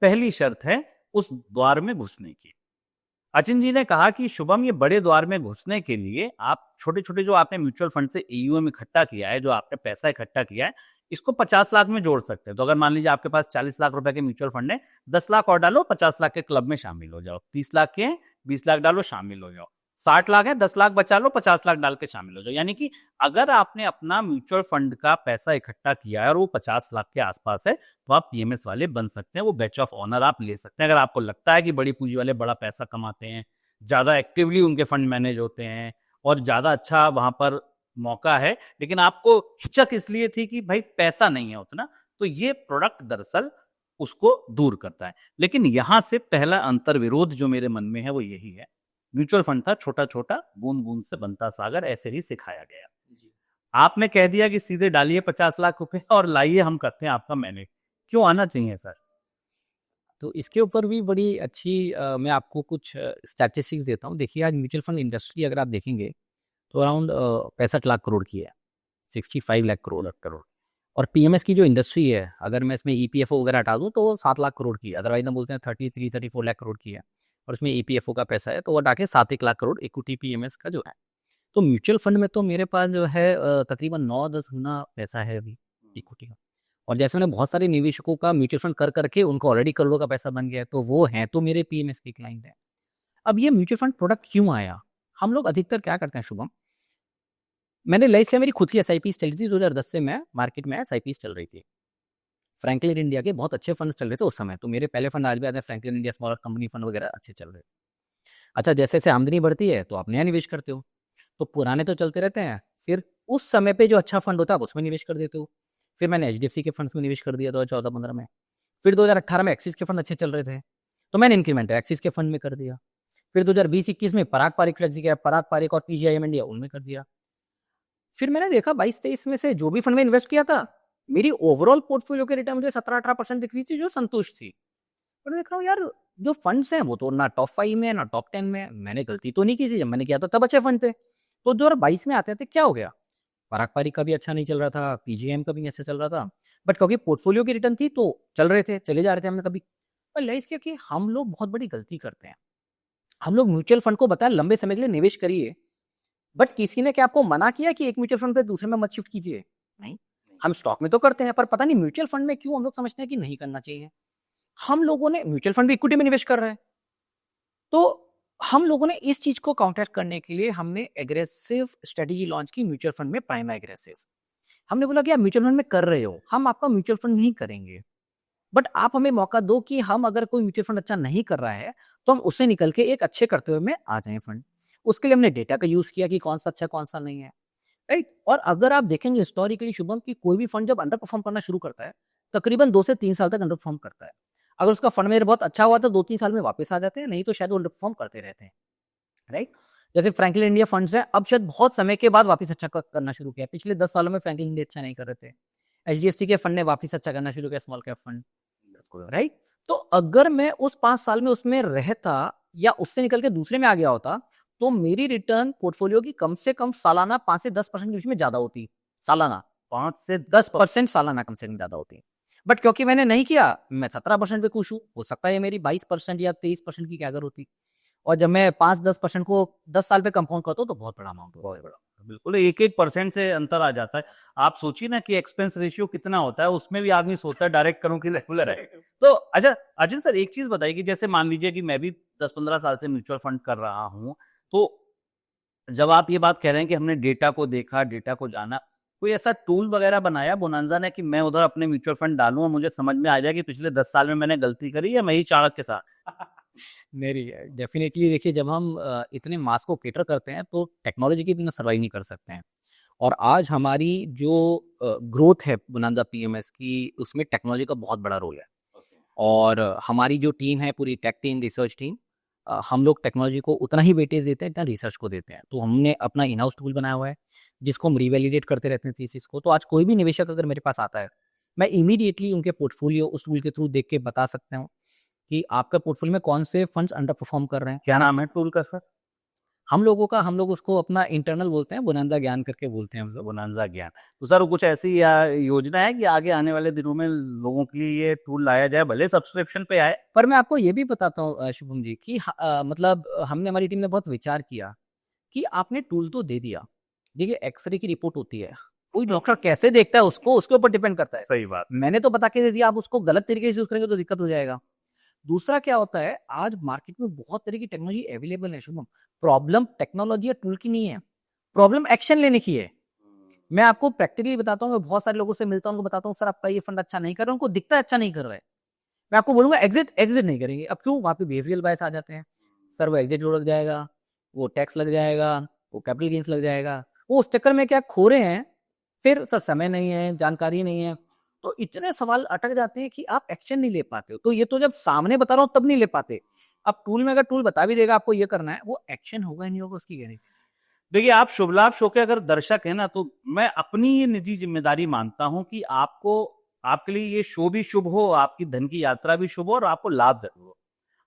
पहली शर्त है उस द्वार में घुसने की। अचिन जी ने कहा कि शुभम, ये बड़े द्वार में घुसने के लिए आप छोटे छोटे जो आपने म्यूचुअल फंड से एयूएम इकट्ठा किया है, जो आपने पैसा इकट्ठा किया है, इसको 50 लाख में जोड़ सकते हैं। तो अगर मान लीजिए आपके पास 40 लाख रुपए के म्यूचुअल फंड है, 10 लाख और डालो, 50 लाख के क्लब में शामिल हो जाओ। 30 लाख के हैं, 20 लाख डालो, शामिल हो जाओ। 60 लाख है, 10 लाख बचा लो, 50 लाख डाल के शामिल हो जाओ। यानी कि अगर आपने अपना म्यूचुअल फंड का पैसा इकट्ठा किया है और वो 50 लाख के आसपास है, तो आप पीएमएस वाले बन सकते हैं। वो बैच ऑफ ऑनर आप ले सकते हैं। अगर आपको लगता है कि बड़ी पूंजी वाले बड़ा पैसा कमाते हैं, ज्यादा एक्टिवली उनके फंड मैनेज होते हैं और ज्यादा अच्छा वहां पर मौका है, लेकिन आपको हिचक इसलिए थी कि भाई पैसा नहीं है उतना, तो ये प्रोडक्ट दरअसल उसको दूर करता है। लेकिन यहां से पहला अंतर्विरोध जो मेरे मन में है वो यही है, म्यूचुअल फंड था छोटा छोटा, बूंद बूंद से बनता सागर, ऐसे ही सिखाया गया। आपने कह दिया कि सीधे डालिए 50 लाख रुपए और लाइए, हम करते हैं आपका मैनेज। क्यों आना चाहिए सर? तो इसके ऊपर भी बड़ी अच्छी मैं आपको कुछ स्टैटिस्टिक्स देता हूँ। देखिए, आज म्यूचुअल फंड इंडस्ट्री अगर आप देखेंगे तो अराउंड 65 लाख करोड़ की है, 65 लाख करोड़। और पीएमएस की जो इंडस्ट्री है, अगर मैं इसमें ईपीएफओ वगैरह हटा दूँ तो वो 7 लाख करोड़ की है। अदरवाइज हम बोलते हैं 34 लाख करोड़ की है, और उसमें ईपीएफओ का पैसा है, तो वो हटा के 7 लाख करोड़ इक्विटी पीएमएस का जो है। तो म्यूचुअल फंड में तो मेरे पास जो है तकरीबन 9-10 गुना पैसा है अभी इक्विटी का। और जैसे मैंने बहुत सारे निवेशकों का म्यूचुअल फंड कर करके उनको ऑलरेडी करोड़ों का पैसा बन गया है, तो वो हैं तो मेरे पीएमएस के क्लाइंट हैं। अब ये म्यूचुअल फंड प्रोडक्ट क्यों आया? हम लोग अधिकतर क्या करते हैं शुभम, मैंने लाइफ से मेरी खुद की एसआईपीस चल रही थी। 2010 से मैं मार्केट में एसआईपीस चल रही थी। फ्रैंकलिन इंडिया के बहुत अच्छे फंड चल रहे थे उस समय, तो मेरे पहले फंड आज भी आते हैं, Franklin India small company fund वगैरह अच्छे चल रहे थे। अच्छा, जैसे जैसे आमदनी बढ़ती है तो आप नया निवेश करते हो, तो पुराने तो चलते रहते हैं, फिर उस समय पे जो अच्छा फंड होता है आप उसमें निवेश कर देते हो। फिर मैंने एचडीएफसी के फंड्स में निवेश कर दिया 2014-15 में। फिर 2018 में एक्सिस के फंड अच्छे चल रहे थे, तो मैंने इंक्रीमेंट एक्सिस के फंड में कर दिया। फिर 2020-21 में पराग पारिक फ्लेक्सी कैप, पराग पारिक और पीजीआईएम इंडिया उनमें कर दिया। फिर मैंने देखा 22-23 में से जो भी फंड में इन्वेस्ट किया था, मेरी ओवरऑल पोर्टफोलियो के रिटर्न मुझे 17-18% दिख रही थी, जो संतुष्ट थी। और मैं देख रहा हूँ यार, जो फंड्स हैं वो तो ना टॉप 5 में है ना टॉप 10 में है। मैंने गलती तो नहीं की थी, जब मैंने किया था तब अच्छे फंड थे। तो 2022 में आते थे, क्या हो गया? पराग पारिक का भी अच्छा नहीं चल रहा था, पीजीएम का भी अच्छा चल रहा था, बट क्योंकि पोर्टफोलियो की रिटर्न थी तो चल रहे थे, चले जा रहे थे। हमने कभी रियलाइज किया कि हम लोग बहुत बड़ी गलती करते हैं। हम लोग म्यूचुअल फंड को बताया लंबे समय के लिए निवेश करिए, बट किसी ने क्या आपको मना किया कि एक म्यूचुअल फंड पे दूसरे में मत शिफ्ट कीजिए? नहीं। हम स्टॉक में तो करते हैं, पर पता नहीं म्यूचुअल फंड में क्यों हम लोग समझते हैं कि नहीं करना चाहिए। हम लोगों ने म्यूचुअल फंड भी इक्विटी में निवेश कर रहे हैं, तो हम लोगों ने इस चीज को काउंटर करने के लिए हमने एग्रेसिव स्ट्रेटेजी लॉन्च की म्यूचुअल फंड में, प्राइम एग्रेसिव। हमने बोला कि आप म्यूचुअल फंड में कर रहे हो, हम आपका म्यूचुअल फंड नहीं करेंगे, बट आप हमें मौका दो कि हम अगर कोई म्यूचुअल फंड अच्छा नहीं कर रहा है तो हम उससे निकल के एक अच्छे करते हुए में आ जाए फंड। उसके लिए हमने डेटा का यूज किया कि कौन सा अच्छा कौन सा नहीं है, राइट। और अगर आप देखेंगे हिस्टोरिकली शुभम, कि कोई भी फंड जब अंडर परफॉर्म करना शुरू करता है, तकरीबन 2 से 3 साल तक अंडर परफॉर्म करता है। अगर उसका फंड में बहुत अच्छा हुआ तो 2-3 साल में वापस आ जाते हैं, नहीं तो शायद वो अंडर परफॉर्म करते रहते हैं, राइट। जैसे फ्रैंकलिन इंडिया फंड्स है, अब शायद बहुत समय के बाद वापस अच्छा करना शुरू किया। पिछले 10 सालों में फ्रैंकलिन इंडिया अच्छा नहीं कर रहे थे। एचडीएफसी के फंड ने वापस अच्छा करना शुरू किया, स्मॉल कैप फंड, राइट। तो अगर मैं उस 5 साल में उसमें रहता या उससे निकल के दूसरे में आ गया होता, तो मेरी रिटर्न पोर्टफोलियो की कम से कम सालाना 5 से 10% के बीच में ज्यादा होती। सालाना 5 से 10% सालाना कम से कम ज्यादा होती। बट क्योंकि मैंने नहीं किया, मैं 17% पे खुश हूं। हो सकता है मेरी 22% या 23% की कैगर होती, और जब मैं 5-10% को 10 साल पे कंपाउंड करता हूँ तो बहुत बड़ा अमाउंट होता है। बहुत बड़ा, बिल्कुल 1-1% से अंतर आ जाता है। आप सोचिए ना कि एक्सपेंस रेशियो कितना होता है, उसमें भी आदमी सोचता है डायरेक्ट करूं कि रेगुलर है। तो अच्छा अजय सर, एक चीज बताइए कि जैसे मान लीजिए कि मैं भी 10-15 साल से म्यूचुअल फंड कर रहा हूं, तो जब आप ये बात कह रहे हैं कि हमने डेटा को देखा, डेटा को जाना, कोई ऐसा टूल वगैरह बनाया बोनांजा ने कि मैं उधर अपने म्यूचुअल फंड डालूं और मुझे समझ में आ जाए कि पिछले 10 साल में मैंने गलती करी, या मैं ही चाणक्य के साथ? मेरी डेफिनेटली देखिए, जब हम इतने मास को केटर करते हैं तो टेक्नोलॉजी के बिना सर्वाइव नहीं कर सकते हैं। और आज हमारी जो ग्रोथ है बोनांजा पीएमएस की, उसमें टेक्नोलॉजी का बहुत बड़ा रोल है। और हमारी जो टीम है, पूरी टेक टीम, रिसर्च टीम, हम लोग टेक्नोलॉजी को उतना ही वेटेज देते हैं जितना रिसर्च को देते हैं। तो हमने अपना इन हाउस टूल बनाया हुआ है जिसको हम रिवैलिडेट करते रहते हैं थीसिस को। तो आज कोई भी निवेशक अगर मेरे पास आता है मैं इमीडिएटली उनके पोर्टफोलियो उस टूल के थ्रू देख के बता सकता हूँ कि आपका पोर्टफोलियो में कौन से फंड्स अंडर परफॉर्म कर रहे हैं। क्या नाम है टूल का सर? हम लोग उसको अपना इंटरनल बोलते हैं, बोनांजा ज्ञान करके बोलते हैं हम सब। बोनांजा ज्ञान। तो सर कुछ ऐसी योजना है कि आगे आने वाले दिनों में लोगों के लिए ये टूल लाया जाए, भले सब्सक्रिप्शन पे आए? पर मैं आपको ये भी बताता हूँ शुभम जी कि मतलब हमने हमारी टीम ने बहुत विचार किया कि आपने टूल तो दे दिया, देखिए एक्सरे की रिपोर्ट होती है, कोई डॉक्टर कैसे देखता है उसको, उसके ऊपर डिपेंड करता है। सही बात। मैंने तो बता के दे दिया, आप उसको गलत तरीके से यूज करेंगे तो दिक्कत हो जाएगा। दूसरा क्या होता है, आज मार्केट में बहुत तरह की टेक्नोलॉजी अवेलेबल है शुभम। प्रॉब्लम टेक्नोलॉजी या टूल की नहीं है, प्रॉब्लम एक्शन लेने की है। मैं आपको प्रैक्टिकली बताता हूँ, मैं बहुत सारे लोगों से मिलता हूँ, उनको बताता हूँ सर आपका ये फंड अच्छा नहीं कर रहा है, उनको दिखता है अच्छा नहीं कर रहा है। मैं आपको बोलूंगा एग्जिट एग्जिट नहीं करेंगे। अब क्यों? वहाँ पे बिहेवियरल बायस आ जाते हैं। सर वो एग्जिट लग जाएगा, वो टैक्स लग जाएगा, वो कैपिटल गेन्स लग जाएगा, वो उस चक्कर में क्या खो रहे हैं। फिर सर समय नहीं है, जानकारी नहीं है, तो इतने सवाल अटक जाते हैं कि आप एक्शन नहीं ले पाते हो। तो ये तो जब सामने बता रहा हूँ तब नहीं ले पाते। अब टूल में अगर टूल बता भी देगा आपको ये करना है, वो एक्शन होगा ही नहीं होगा उसकी गारंटी। देखिए, आप शुभ लाभ शो के अगर दर्शक हैं ना, तो मैं अपनी ये निजी जिम्मेदारी मानता हूं कि आपको, आपके लिए ये शो भी शुभ हो, आपकी धन की यात्रा भी शुभ हो और आपको लाभ जरूर हो।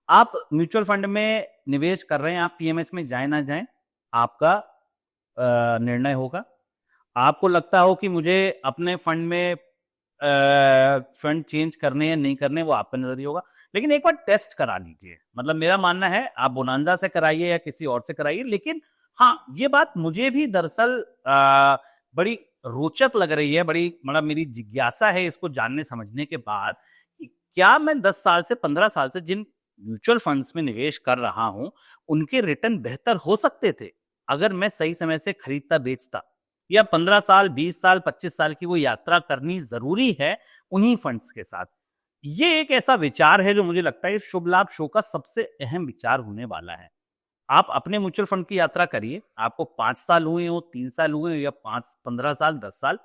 आप म्यूचुअल फंड में निवेश कर रहे हैं, आप पीएमएस में जाए ना जाए, आपका निर्णय होगा। आपको लगता हो कि मुझे अपने फंड में फंड चेंज करने या नहीं करने, वो आपका नजरिया होगा। लेकिन एक बार टेस्ट करा लीजिए। मतलब मेरा मानना है आप बोनांजा से कराइए या किसी और से कराइए, लेकिन हाँ, ये बात मुझे भी दरअसल बड़ी रोचक लग रही है, बड़ी मतलब मेरी जिज्ञासा है इसको जानने समझने के बाद कि क्या मैं 10 साल से 15 साल से जिन म्यूचुअल फंड्स में निवेश कर रहा हूं, उनके रिटर्न बेहतर हो सकते थे अगर मैं सही समय से खरीदता बेचता, या 15 साल 20 साल 25 साल की वो यात्रा करनी जरूरी है उन्हीं फंड्स के साथ। ये एक ऐसा विचार है जो मुझे लगता है इस शुभ लाभ शो का सबसे अहम विचार होने वाला है। आप अपने म्यूचुअल फंड की यात्रा करिए, आपको 5 साल हुए हो, 3 साल हुए हो या 5 15 साल 10 साल,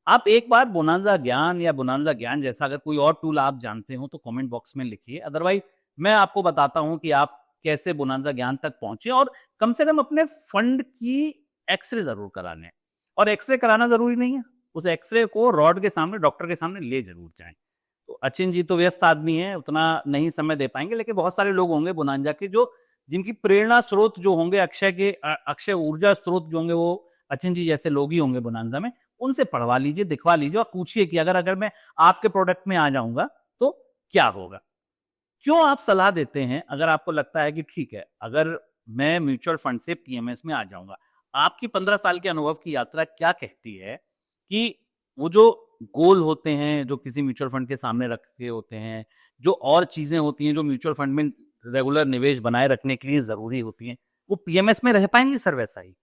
आप एक बार बोनांजा ज्ञान या बोनांजा ज्ञान जैसा अगर कोई और टूल आप जानते हो तो कमेंट बॉक्स में लिखिए। अदरवाइज मैं आपको बताता हूं कि आप कैसे बोनांजा ज्ञान तक पहुंचे, और कम से कम अपने फंड की एक्सरे जरूर करा लें। और एक्सरे कराना जरूरी नहीं है, उस एक्सरे को रॉड के सामने, डॉक्टर के सामने ले जरूर जाएं। तो अचिन जी तो व्यस्त आदमी है, उतना नहीं समय दे पाएंगे, लेकिन बहुत सारे लोग होंगे बोनांजा के जो, जिनकी प्रेरणा स्रोत जो होंगे, अक्षय के अक्षय ऊर्जा स्रोत जो होंगे, वो अचिन जी जैसे लोग ही होंगे बोनांजा में। उनसे पढ़वा लीजिए, दिखवा लीजिए और पूछिए कि अगर अगर मैं आपके प्रोडक्ट में आ जाऊंगा तो क्या होगा। क्यों आप सलाह देते हैं अगर आपको लगता है कि ठीक है, अगर मैं म्यूचुअल फंड से पीएमएस में आ जाऊंगा, आपकी 15 साल के अनुभव की यात्रा क्या कहती है कि वो जो गोल होते हैं जो किसी म्यूचुअल फंड के सामने रखे होते हैं, जो और चीजें होती हैं जो म्यूचुअल फंड में रेगुलर निवेश बनाए रखने के लिए जरूरी होती हैं, वो पीएमएस में रह पाएंगे सर वैसा ही?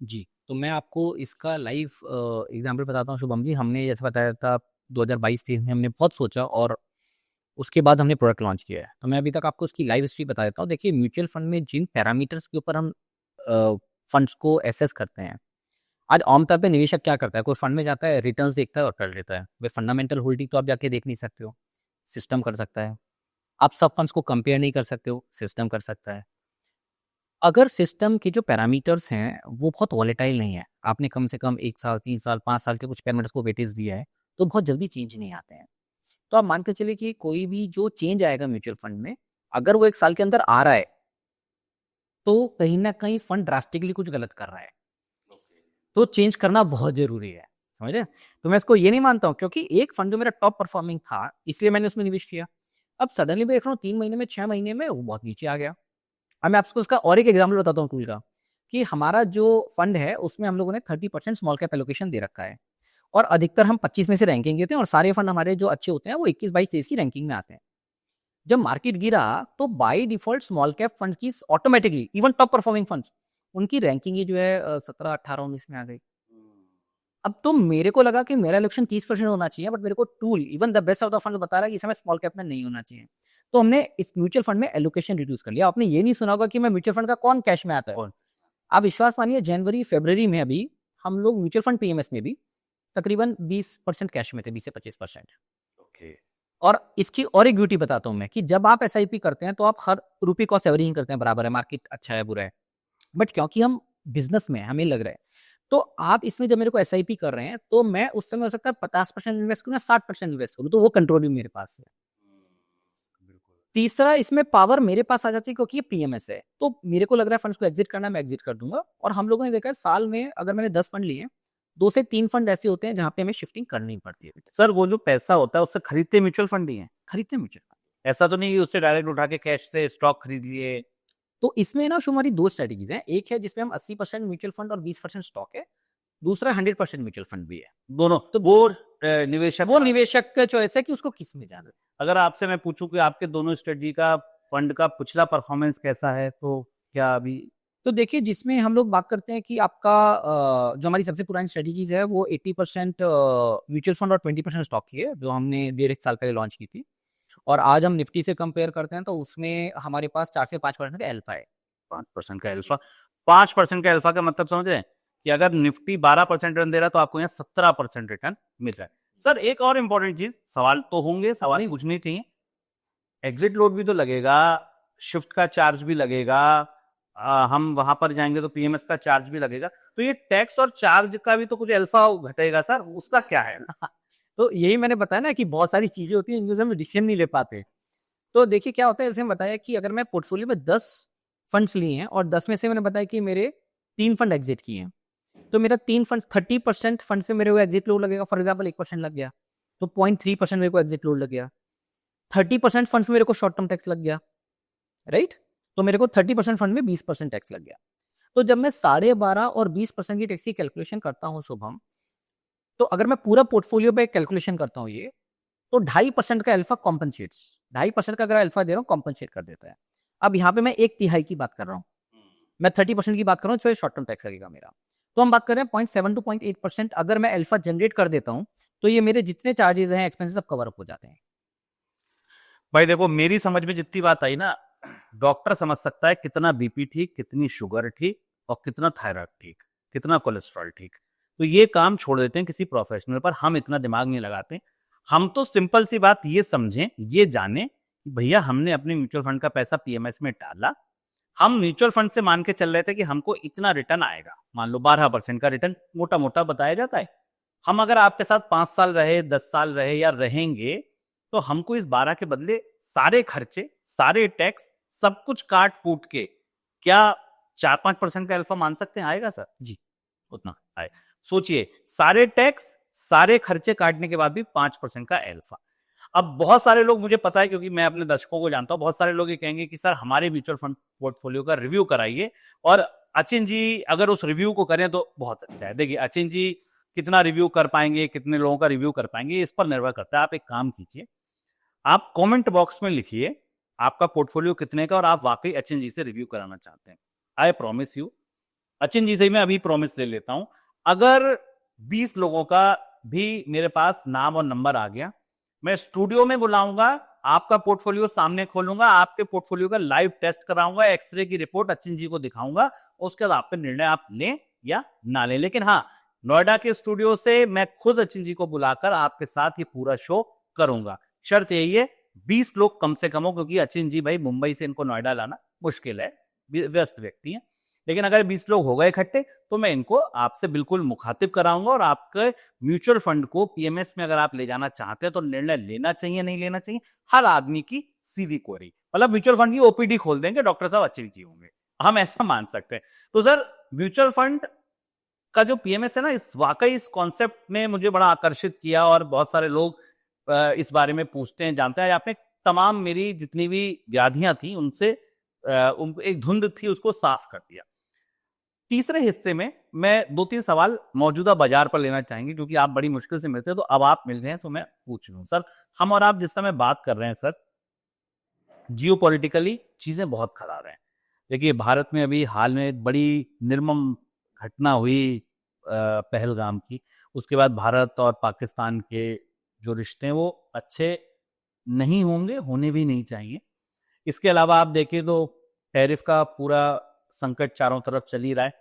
जी, तो मैं आपको इसका लाइव एग्जांपल बताता हूँ शुभम जी। हमने जैसे बताया था 2022-23 में हमने बहुत सोचा और उसके बाद हमने प्रोडक्ट लॉन्च किया है। तो मैं अभी तक आपको उसकी लाइव हिस्ट्री बता देता हूँ। देखिए, म्यूचुअल फंड में जिन पैरामीटर्स के ऊपर हम फंड्स को एसेस करते हैं, आज आमतौर पे निवेशक क्या करता है, कोई फंड में जाता है, रिटर्न्स देखता है और कर लेता है। वे फंडामेंटल होल्डिंग तो आप जाके देख नहीं सकते हो, सिस्टम कर सकता है। आप सब फंड्स को कंपेयर नहीं कर सकते हो, सिस्टम कर सकता है। अगर सिस्टम के जो पैरामीटर्स हैं वो बहुत वॉलेटाइल नहीं है, आपने कम से कम 1 साल, 3 साल, 5 साल के कुछ पैरामीटर्स को वेटेज दिया है, तो बहुत जल्दी चेंज नहीं आते हैं। तो आप मान के चलिए कि कोई भी जो चेंज आएगा म्यूचुअल फंड में, अगर वो 1 साल के अंदर आ रहा है, तो कहीं न कहीं फंड ड्रास्टिकली कुछ गलत कर रहा है। तो चेंज करना बहुत ज़रूरी है, समझ रहे हैं? तो मैं इसको ये नहीं मानता हूँ, क्योंकि एक फंड जो मेरा टॉप परफॉर्मिंग था, इसलिए मैंने उसमें निवेश किया। अब सडनली मैं देख रहा हूँ 3 महीने में, 6 महीने में वो बहुत नीचे आ गया। अब मैं आपको उसका और एक एग्जांपल बताता हूँ टूल का, कि हमारा जो फंड है उसमें हम लोगों ने 30% स्मॉल कैप एलोकेशन दे रखा है और अधिकतर हम 25 में से रैंकिंग देते हैं और सारे फंड हमारे जो अच्छे होते हैं वो 21, 22, 23 की रैंकिंग में आते हैं। जब मार्केट गिरा तो by default small cap fund की automatically, even top performing funds, उनकी रैंकिंग ही जो है 17, 18, 19 में आ गई। अब तो मेरे को लगा कि मेरा इलेक्शन 30% होना चाहिए, बट मेरे को tool even the best of the fund बता रहा है कि इस समय स्मॉल कैप में नहीं होना चाहिए। तो हमने इस म्यूचुअल फंड में एलोकेशन रिड्यूस कर लिया। आपने ये नहीं सुना होगा कि मैं म्यूचुअल फंड का कौन कैश में आता है। कौन? आप विश्वास मानिए, जनवरी फरवरी में अभी हम लोग म्यूचुअल फंड पीएमएस में भी तकरीबन 20% कैश में थे, 20 से 25%। ओके। और इसकी और एक ब्यूटी बताता हूँ मैं, कि जब आप एसआईपी करते हैं तो आप हर रुपये कॉस्ट एवरेजिंग करते हैं, बराबर है, मार्केट अच्छा है बुरा है। बट क्योंकि हम बिजनेस में हमें लग रहा है तो आप इसमें जब मेरे को एसआईपी कर रहे हैं तो मैं उस समय हो सकता है 50% इन्वेस्ट करूँ या 60% इन्वेस्ट करूँ, तो वो कंट्रोल भी मेरे पास है। तीसरा, इसमें पावर मेरे पास आ जाती है क्योंकि ये पीएमएस है, तो मेरे को लग रहा है फंड्स को एग्जिट करना है, मैं एग्जिट कर दूंगा। और हम लोगों ने देखा है साल में अगर मैंने 10 फंड लिए, 2 से 3 फंड ऐसे होते हैं जहाँ पे हमें शिफ्टिंग करनी पड़ती है। सर वो जो पैसा होता है उससे खरीदते म्यूचुअल फंड ही है? खरीदते हैं म्यूचुअल फंड। ऐसा तो नहीं कि उससे डायरेक्ट उठा के कैश से स्टॉक खरीद लिए? तो इसमें ना शुभ हमारी 2 स्ट्रेटजीज हैं। एक है जिसमें हम 80% म्यूचुअल फंड और 20% स्टॉक है। दूसरा 100% म्यूचुअल फंड भी है। दोनों? तो वो निवेशक वो निवेशक का चॉइस है कि उसको किस में जाना है। अगर आपसे मैं पूछूं कि आपके दोनों स्ट्रेटजी का फंड का पिछला परफॉर्मेंस कैसा है, तो क्या अभी? तो देखिए, जिसमें हम लोग बात करते हैं कि आपका जो हमारी सबसे पुरानी स्ट्रेटजीज है वो 80% म्यूचुअल फंड और 20% स्टॉक की है, जो हमने 1.5 साल पहले लॉन्च की थी। और आज हम निफ्टी से कंपेयर करते हैं तो उसमें हमारे पास 4 से 5% का अल्फा है। 5% का अल्फा? 5% का अल्फा का मतलब समझ रहे हैं कि अगर निफ्टी 12% रिटर्न दे रहा है तो आपको यहाँ 17% रिटर्न मिल रहा है। सर एक और इंपॉर्टेंट चीज, सवाल तो होंगे, सवाल पूछने चाहिए। एग्जिट लोड भी तो लगेगा, शिफ्ट का चार्ज भी लगेगा, हम वहां पर जाएंगे तो पीएमएस का चार्ज भी लगेगा, तो ये टैक्स और चार्ज का भी तो कुछ अल्फा घटेगा सर, उसका क्या है? तो यही मैंने बताया ना कि बहुत सारी चीजें होती हैं जिनसे हम डिसीजन नहीं ले पाते। तो देखिए क्या होता है, जैसे मैंने बताया कि अगर मैं पोर्टफोलियो में 10 फंड्स लिए हैं और 10 में से मैंने बताया कि मेरे 3 फंड एग्जिट किए हैं, तो मेरा 3 फंड 30% फंड से मेरे को एग्जिट लोड लगेगा। फॉर एग्जाम्पल 1% लग गया तो 0.3% मेरे को एग्जिट लोड लग गया। 30% फंड में मेरे को शॉर्ट टर्म टैक्स लग गया, राइट? तो मेरे को 30% फंड में 20% टैक्स लग गया। तो जब मैं 12.5 और 20% की टैक्स की कैलकुलेशन करता हूँ शुभम, तो अगर मैं पूरा पोर्टफोलियो पे कैलकुलेशन करता हूँ ये, तो 2.5% का अल्फा कॉम्पनसेट्स, 2.5% का अगर अल्फा दे रहा हूँ कॉम्पनसेट कर देता है। अब यहाँ पे मैं 1/3 की बात कर रहा हूँ, मैं 30% की बात कर रहा हूँ, फिर शॉर्ट टर्म टैक्स लगेगा मेरा। तो हम बात कर रहे हैं 0.7 टू 0.8%। अगर मैं अल्फा जनरेट कर देता हूँ तो ये मेरे जितने चार्जेस हैं, एक्सपेंसेस सब कवर अप हो जाते हैं। भाई देखो, मेरी समझ में जितनी बात आई ना, डॉक्टर समझ सकता है कितना बीपी ठीक, कितनी शुगर ठीक, और कितना थायराइड ठीक, कितना कोलेस्ट्रॉल ठीक। तो ये काम छोड़ देते हैं किसी प्रोफेशनल पर, हम इतना दिमाग नहीं लगाते। हम तो सिंपल सी बात ये समझें, ये जाने कि भैया हमने अपने म्यूचुअल फंड का पैसा पीएमएस में डाला, हम म्यूचुअल फंड से मान के चल रहे थे कि हमको इतना रिटर्न आएगा, मान लो 12% का रिटर्न मोटा मोटा बताया जाता है। हम अगर आपके साथ 5 साल रहे, 10 साल रहे या रहेंगे, तो हमको इस 12 के बदले सारे खर्चे, सारे टैक्स, सब कुछ काट कूट के क्या 4-5% का अल्फा मान सकते हैं? आएगा सर? जी, उतना आए। सोचिए, सारे टैक्स, सारे खर्चे काटने के बाद भी 5% का अल्फा। अब बहुत सारे लोग, मुझे पता है क्योंकि मैं अपने दर्शकों को जानता हूं, बहुत सारे लोग ये कहेंगे कि सर हमारे म्यूचुअल फंड पोर्टफोलियो का रिव्यू कराइए, और अचिन जी अगर उस रिव्यू को करें तो बहुत अच्छा है। देखिए अचिन जी कितना रिव्यू कर पाएंगे, कितने लोगों का रिव्यू कर पाएंगे, इस पर निर्भर करता है। आप एक काम कीजिए, आप कमेंट बॉक्स में लिखिए आपका पोर्टफोलियो कितने का और आप वाकई अचिन जी से रिव्यू कराना चाहते हैं। आई प्रॉमिस यू, अचिन जी से मैं अभी प्रॉमिस ले लेता हूं, अगर 20 लोगों का भी मेरे पास नाम और नंबर आ गया, मैं स्टूडियो में बुलाऊंगा, आपका पोर्टफोलियो सामने खोलूंगा, आपके पोर्टफोलियो का लाइव टेस्ट कराऊंगा, एक्सरे की रिपोर्ट अचिन जी को दिखाऊंगा, उसके बाद आप पे निर्णय आप लें या ना लें। लेकिन हाँ, नोएडा के स्टूडियो से मैं खुद अचिन जी को बुलाकर आपके साथ ये पूरा शो करूंगा। शर्त यही है 20 लोग कम से कम हो, क्योंकि अचिन जी भाई मुंबई से इनको नोएडा लाना मुश्किल है, व्यस्त व्यक्ति हैं। लेकिन अगर 20 लोग हो गए इकट्ठे तो मैं इनको आपसे बिल्कुल मुखातिब कराऊंगा, और आपके म्यूचुअल फंड को पीएमएस में अगर आप ले जाना चाहते हैं तो निर्णय लेना चाहिए नहीं लेना चाहिए, हर आदमी की सीधी क्वेरी। मतलब म्यूचुअल फंड की ओपीडी खोल देंगे, डॉक्टर साहब अच्छे जी होंगे, हम ऐसा मान सकते हैं। तो सर म्यूचुअल फंड का जो पीएमएस है ना, इस वाकई इस कॉन्सेप्ट ने मुझे बड़ा आकर्षित किया, और बहुत सारे लोग इस बारे में पूछते हैं, जानते हैं। आपने तमाम मेरी जितनी भी व्याधियां थी उनसे एक धुंध थी उसको साफ कर दिया। तीसरे हिस्से में मैं 2-3 सवाल मौजूदा बाजार पर लेना चाहेंगे, क्योंकि आप बड़ी मुश्किल से मिलते हैं, तो अब आप मिल रहे हैं तो मैं पूछ लूं। सर हम और आप जिस समय बात कर रहे हैं सर, जियोपॉलिटिकली चीजें बहुत खराब हैं। देखिए भारत में अभी हाल में बड़ी निर्मम घटना हुई पहलगाम की, उसके बाद भारत और पाकिस्तान के जो रिश्ते हैं वो अच्छे नहीं होंगे, होने भी नहीं चाहिए। इसके अलावा आप देखें तो टैरिफ का पूरा संकट चारों तरफ चल ही रहा है।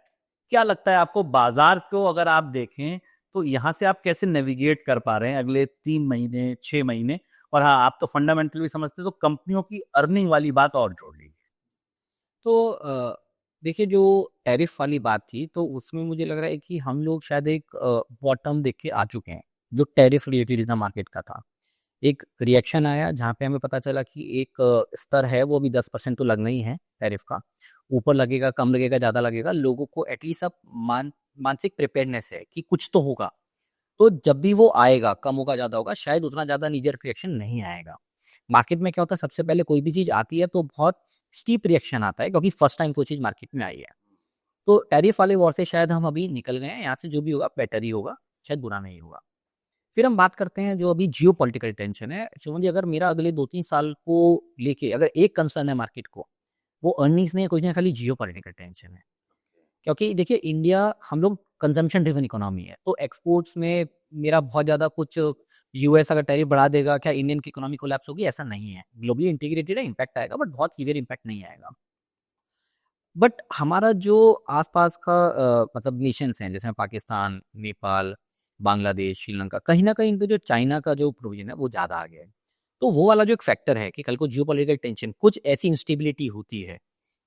क्या लगता है आपको, बाजार को अगर आप देखें तो यहाँ से आप कैसे नेविगेट कर पा रहे हैं अगले 3 महीने, 6 महीने? और हाँ, आप तो फंडामेंटल भी समझते हैं, तो कंपनियों की अर्निंग वाली बात और जोड़ लीजिए। तो देखिए, जो टैरिफ वाली बात थी, तो उसमें मुझे लग रहा है कि हम लोग शायद एक बॉटम देख के आ चुके हैं, जो टैरिफ रिलेटेड जितना मार्केट का था। एक रिएक्शन आया जहाँ पे हमें पता चला कि एक स्तर है, वो अभी 10% तो लगना ही है टैरिफ का। ऊपर लगेगा, कम लगेगा, ज़्यादा लगेगा, लोगों को एटलीस्ट अब मानसिक प्रिपेयर्डनेस है कि कुछ तो होगा। तो जब भी वो आएगा, कम होगा, ज़्यादा होगा, शायद उतना ज़्यादा नीजर रिएक्शन नहीं आएगा। मार्केट में क्या होता है, सबसे पहले कोई भी चीज़ आती है तो बहुत स्टीप रिएक्शन आता है, क्योंकि फर्स्ट टाइम कोई चीज़ मार्केट में आई है। तो टैरिफ वाले वॉर से शायद हम अभी निकल गए हैं, यहाँ से जो भी होगा बेटर ही होगा, शायद बुरा नहीं होगा। फिर हम बात करते हैं जो अभी जियोपॉलिटिकल टेंशन है। शुभम जी, अगर मेरा अगले 2-3 साल को लेके अगर एक कंसर्न है मार्केट को, वो अर्निंग्स नहीं है, कुछ नहीं, खाली जियोपॉलिटिकल टेंशन है। क्योंकि देखिए, इंडिया, हम लोग कंजम्पशन ड्रिवन इकोनॉमी है, तो एक्सपोर्ट्स में मेरा बहुत ज़्यादा कुछ, यूएस अगर टैरिफ बढ़ा देगा, क्या इंडियन की इकोनॉमी कोलैप्स होगी? ऐसा नहीं है। ग्लोबली इंटीग्रेटेड है, इम्पैक्ट आएगा, बट बहुत सीवियर इम्पैक्ट नहीं आएगा। बट हमारा जो आसपास का मतलब नेशंस हैं, जैसे पाकिस्तान, नेपाल, बांग्लादेश, श्रीलंका, कहीं न कहीं इनको जो चाइना का जो प्रोविज़न है वो ज़्यादा आ गया है। तो वो वाला जो एक फैक्टर है कि कल को जियोपॉलिटिकल टेंशन, कुछ ऐसी इंस्टेबिलिटी होती है,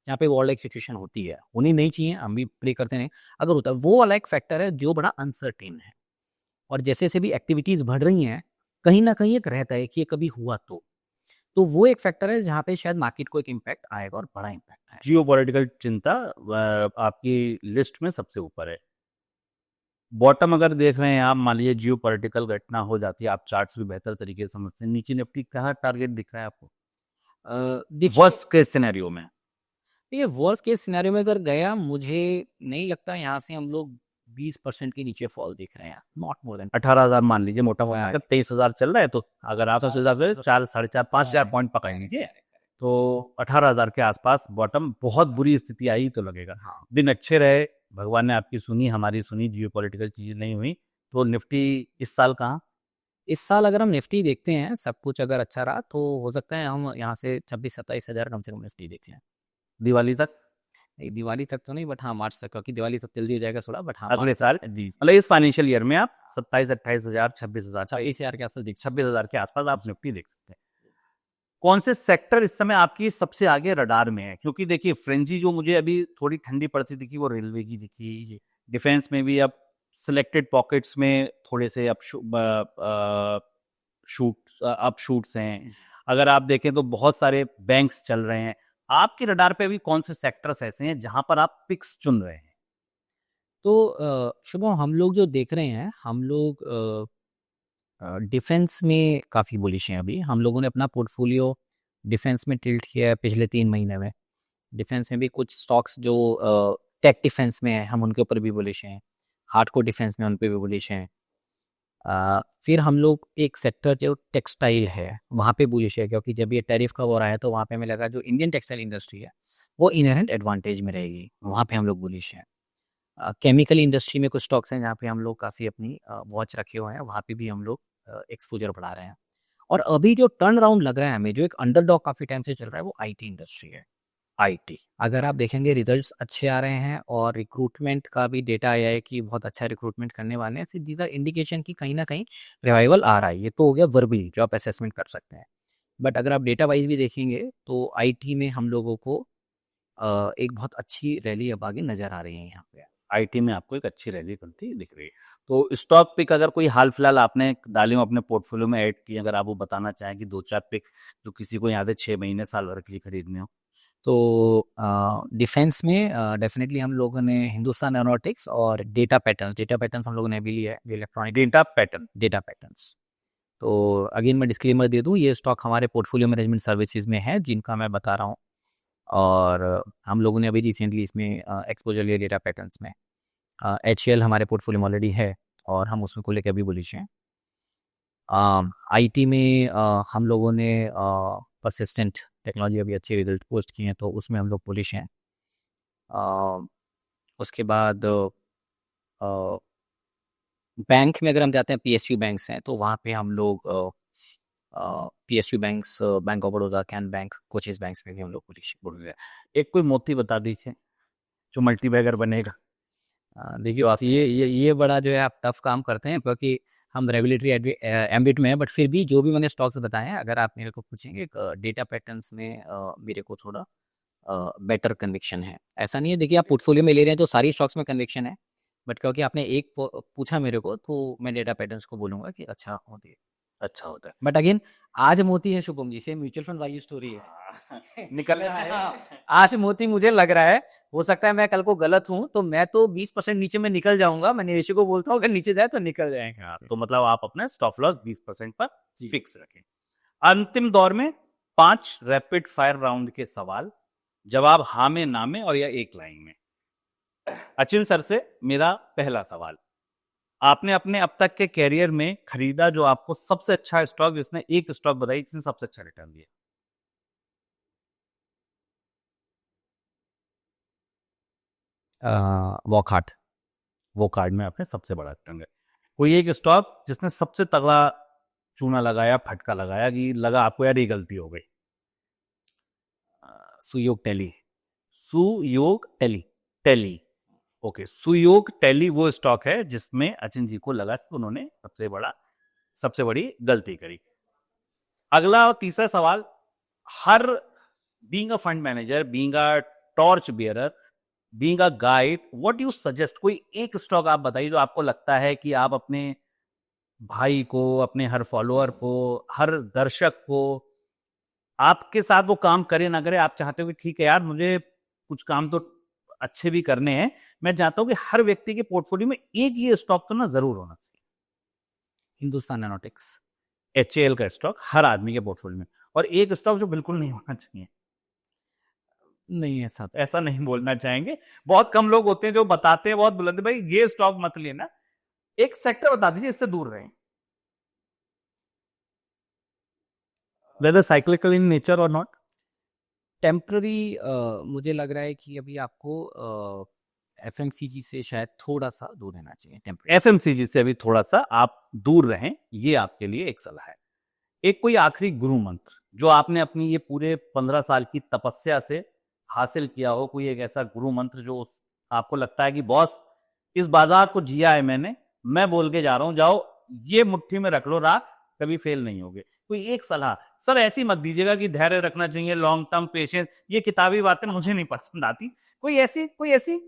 यहाँ पे वॉर लाइक सिचुएशन होती है, होनी नहीं चाहिए, हम भी प्रे करते हैं, अगर होता है, वो वाला एक फैक्टर है जो बड़ा अनसर्टेन है। और जैसे-जैसे भी एक्टिविटीज़ बढ़ रही हैं, कहीं न कहीं एक रहता है कि ये कभी हुआ तो। तो वो एक फैक्टर है जहाँ पे शायद मार्केट को एक इम्पैक्ट आएगा और बड़ा इम्पैक्ट आएगा। जियोपॉलिटिकल चिंता आपकी लिस्ट में सबसे ऊपर है। बॉटम अगर देख रहे हैं आप, मान लीजिए जियोपॉलिटिकल घटना हो जाती है, आप चार्ट्स भी बेहतर तरीके से समझते हैं, नीचे निफ्टी कहाँ टारगेट दिख रहा है आपको देखिए, वर्स्ट केस सिनेरियो में? देखिए, वर्स्ट केस सिनेरियो में अगर गया, मुझे नहीं लगता यहाँ से हम लोग 20% के नीचे फॉल देख रहे हैं, नॉट मोर देन 18,000 मान लीजिए, मोटा मोटा Right. 23,000 चल रहा है, तो अगर आप सबसे ज्यादा 4, 4.5, 5,000 पॉइंट पकड़ लीजिए, तो 18,000 के आसपास बॉटम, बहुत बुरी स्थिति आई तो लगेगा। हाँ। दिन अच्छे रहे, भगवान ने आपकी सुनी, हमारी सुनी, जियोपॉलिटिकल चीजें नहीं हुई, तो निफ्टी इस साल कहाँ? इस साल अगर हम निफ्टी देखते हैं, सब कुछ अगर अच्छा रहा, तो हो सकता है हम यहाँ से 26-27 हज़ार कम से कम निफ्टी देखें। दिवाली तक? नहीं, दिवाली तक तो नहीं, बट हाँ, मार्च तक, क्योंकि दिवाली तक जल्दी हो जाएगा थोड़ा, बट हाँ, अगले मार्च साल, तक। जी, मतलब इस फाइनेंशियल ईयर में आप 27-28,000, 26,000, 26,000 के आसपास देख 26,000 के आसपास आप निफ्टी देख सकते हैं। कौन से सेक्टर इस समय आपकी सबसे आगे रडार में है? क्योंकि देखिए, फ्रेंजी जो मुझे अभी थोड़ी ठंडी पड़ती दिखी, वो रेलवे की दिखी। डिफेंस में भी अब सिलेक्टेड पॉकेट्स में थोड़े से अप शूट्स हैं। अगर आप देखें तो बहुत सारे बैंक्स चल रहे हैं। आपके रडार पे अभी कौन से सेक्टर्स ऐसे हैं जहां पर आप पिक्स चुन रहे हैं? तो शुभम, हम लोग जो देख रहे हैं, हम लोग डिफेंस में काफ़ी बुलिश हैं अभी। हम लोगों ने अपना पोर्टफोलियो डिफेंस में टिल्ट किया है पिछले 3 महीने में। डिफेंस में भी कुछ स्टॉक्स जो टेक डिफेंस में है, हम उनके ऊपर भी बुलिश हैं। हार्डकोर डिफेंस में उन पे भी बुलिश हैं। फिर हम लोग एक सेक्टर जो टेक्सटाइल है, वहाँ पे बुलिश है, क्योंकि जब ये टैरिफ का वॉर आया, तो वहाँ पे हमें लगा जो इंडियन टेक्सटाइल इंडस्ट्री है, वो इनहेरेंट एडवांटेज में रहेगी। वहाँ पे हम लोग बुलिश हैं। केमिकल इंडस्ट्री में कुछ स्टॉक्स हैं जहाँ पे हम लोग काफ़ी अपनी वॉच रखे हुए हैं, वहाँ पे भी हम लोग एक्सपोज़र बढ़ा रहे हैं। और अभी जो टर्न अराउंड लग रहा है हमें, जो एक अंडरडॉग काफ़ी टाइम से चल रहा है, वो आईटी इंडस्ट्री है। आईटी, अगर आप देखेंगे, रिजल्ट्स अच्छे आ रहे हैं और रिक्रूटमेंट का भी डेटा आया है कि बहुत अच्छा रिक्रूटमेंट करने वाले हैं। दीज आर इंडिकेशन कि कहीं न कहीं रिवाइवल आ रहा है। ये तो हो गया वर्बली, जो आप असेसमेंट कर सकते हैं। बट अगर आप डेटा वाइज़ भी देखेंगे, तो आईटी में हम लोगों को एक बहुत अच्छी रैली अब आगे नज़र आ रही है यहाँ पे। आईटी में आपको एक अच्छी रैली बनती दिख रही है। तो स्टॉक पिक अगर कोई हाल फिलहाल आपने डाली हो अपने पोर्टफोलियो में ऐड की, अगर आप वो बताना चाहें कि 2-4 पिक जो किसी को याद है 6 महीने साल भर के लिए खरीदने हो? तो डिफेंस में डेफिनेटली हम लोगों ने हिंदुस्तान एरोनॉटिक्स और डेटा पैटर्न्स हम लोगों ने भी लिया है, जो इलेक्ट्रॉनिक डेटा पैटर्न्स। तो अगेन मैं डिस्क्लेमर दे दूँ, ये स्टॉक हमारे पोर्टफोलियो मैनेजमेंट सर्विसेज में है, जिनका मैं बता रहा हूँ। और हम लोगों ने अभी रिसेंटली इसमें एक्सपोजर लिया डेटा पैटर्न्स में। एचसीएल हमारे पोर्टफोलियो में ऑलरेडी है और हम उसमें को लेकर अभी बुलिश हैं। आईटी में हम लोगों ने परसिस्टेंट टेक्नोलॉजी अभी अच्छे रिजल्ट पोस्ट किए हैं, तो उसमें हम लोग बुलिश हैं। उसके बाद बैंक में अगर हम जाते हैं, पीएसयू बैंक्स हैं, तो वहाँ पे हम लोग PSU banks, bank of Baroda, can bank, coaches banks में भी हम लोग बुलिश हैं। एक कोई मोती बता दीजिए जो मल्टीबैगर बनेगा। देखिए, वास ये बड़ा जो है, आप टफ काम करते हैं, क्योंकि हम रेगुलेटरी एम्बिट में हैं, बट फिर भी जो भी मैंने स्टॉक्स बताए हैं, अगर आप मेरे को पूछेंगे डेटा पैटर्न्स में मेरे को थोड़ा बेटर कन्विक्शन है। ऐसा नहीं है, देखिए आप पोर्टफोलियो में ले रहे हैं तो सारी स्टॉक्स में कन्विक्शन है, बट क्योंकि आपने एक पूछा मेरे को तो मैं डेटा पैटर्न्स को बोलूंगा कि अच्छा होता है। बट अगेन आज मोती है शुभम जी से, म्यूचुअल फंड वाली स्टोरी है। निकल रहा है। आज मोती मुझे लग रहा है, हो सकता है मैं कल को गलत हूं, तो मैं तो 20% नीचे में निकल जाऊंगा। मैं निवेशक को बोलता हूँ अगर नीचे जाए तो निकल जाएंगे। हाँ, तो मतलब आप अपने स्टॉप लॉस 20% पर जी। फिक्स रखें। अंतिम दौर में 5 रैपिड फायर राउंड के सवाल, जवाब हाँ में, ना में और या एक लाइन में। अचिन सर से मेरा पहला सवाल, आपने अपने अब तक के कैरियर में खरीदा जो आपको सबसे अच्छा स्टॉक, जिसने एक स्टॉक बताई जिसने सबसे अच्छा रिटर्न दिया? वॉकहार्ट। वो कार्ड में आपने सबसे बड़ा रिटर्न दिया। कोई एक स्टॉक जिसने सबसे तगड़ा चूना लगाया, फटका लगाया कि लगा आपको यार ये गलती हो गई? सुयोग टेली। सुयोग टेली। टेली, ओके। सुयोग टेली वो स्टॉक है जिसमें अचिन जी को लगा कि उन्होंने सबसे बड़ी गलती करी। अगला और तीसरा सवाल, हर being a fund manager, being a torch bearer, being a guide, what you suggest, कोई एक स्टॉक आप बताइए जो आपको लगता है कि आप अपने भाई को, अपने हर फॉलोअर को, हर दर्शक को, आपके साथ वो काम करे ना करे, आप चाहते हो कि ठीक है यार मुझे कुछ काम तो अच्छे भी करने हैं, मैं चाहता हूं कि हर व्यक्ति के पोर्टफोलियो में एक ये स्टॉक तो ना जरूर होना चाहिए। हिंदुस्तान एरोनॉटिक्स। HAL का स्टॉक हर आदमी के पोर्टफोलियो में, और एक स्टॉक जो बिल्कुल नहीं होना चाहिए। नहीं, ऐसा तो ऐसा नहीं बोलना चाहेंगे, बहुत कम लोग होते हैं जो बताते हैं बहुत बुलंद, भाई ये स्टॉक मत लेना। एक सेक्टर बता दीजिए इससे दूर रहें, वेदर साइक्लिकल इन नेचर और नॉट। टेम्पररी। मुझे लग रहा है कि अभी आपको एफएमसीजी से शायद थोड़ा सा दूर रहना चाहिए। टेम्पररी। FMCG से अभी थोड़ा सा आप दूर रहें, ये आपके लिए एक सलाह है। एक कोई आखिरी गुरु मंत्र जो आपने अपनी ये पूरे 15 साल की तपस्या से हासिल किया हो, कोई एक ऐसा गुरु मंत्र जो आपको लगता है कि बॉस इस बाजार को जिया है मैंने, मैं बोल के जा रहा हूं, जाओ ये मुट्ठी में रख लो राख, कभी फेल नहीं होगे। कोई एक सलाह सर, ऐसी मत दीजिएगा कि धैर्य रखना चाहिए, लॉन्ग टर्म पेशेंस, ये किताबी बातें मुझे नहीं पसंद आती। कोई ऐसी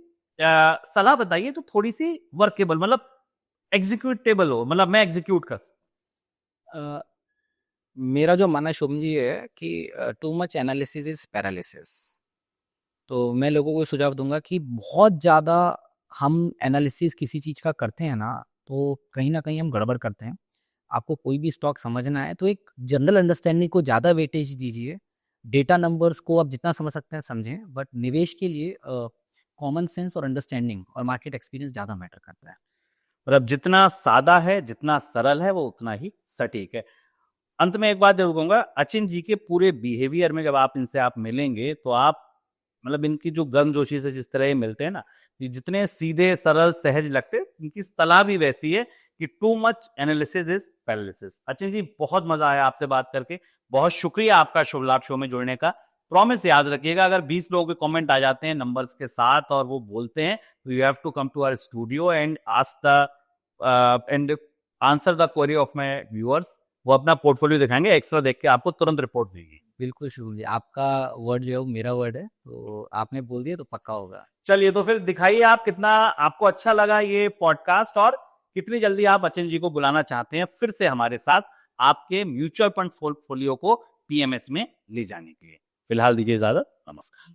सलाह बताइए तो थोड़ी सी वर्केबल, मतलब एग्जीक्यूटेबल हो, मतलब मैं एग्जीक्यूट कर सकूं। अ, मेरा जो मानना शुभम जी है कि too much analysis is paralysis. तो मैं लोगों को सुझाव दूंगा कि बहुत ज़्यादा हम एनालिसिस किसी चीज़ का करते हैं ना, तो कहीं ना कहीं हम गड़बड़ करते हैं। आपको कोई भी स्टॉक समझना है तो एक जनरल अंडरस्टैंडिंग को ज़्यादा वेटेज दीजिए। डेटा नंबर्स को आप जितना समझ सकते हैं समझें, बट निवेश के लिए कॉमन सेंस और अंडरस्टैंडिंग और मार्केट एक्सपीरियंस ज़्यादा मैटर करता है। मतलब जितना सादा है, जितना सरल है, वो उतना ही सटीक है। अंत में एक बात जरूर कहूंगा, अचिन जी के पूरे बिहेवियर में जब आप इनसे आप मिलेंगे तो आप, मतलब इनकी जो गर्मजोशी से जिस तरह ये मिलते हैं ना, ये जितने सीधे सरल सहज लगते हैं, इनकी सलाह भी वैसी है कि too much analysis is paralysis. Achin ji, बहुत मजा आया आपसे बात करके, बहुत शुक्रिया आपका शुभ लाभ शो में जुड़ने का। प्रॉमिस याद रखिएगा, अगर 20 लोगों के कमेंट आ जाते हैं नंबर्स के साथ और वो बोलते हैं, तो you have to come to our studio and ask the and answer the query of my viewers. वो अपना पोर्टफोलियो दिखाएंगे, एक्स्ट्रा देख के आपको तुरंत रिपोर्ट देगी। बिल्कुल शुभम जी, आपका वर्ड जो है वो मेरा वर्ड है, तो आपने बोल दिया तो पक्का होगा। चलिए, तो फिर दिखाइए आप कितना आपको अच्छा लगा ये पॉडकास्ट, और कितनी जल्दी आप अचिन जी को बुलाना चाहते हैं फिर से हमारे साथ आपके म्यूचुअल फंड पोर्टफोलियो को PMS में ले जाने के लिए। फिलहाल दीजिए इजाजत, नमस्कार।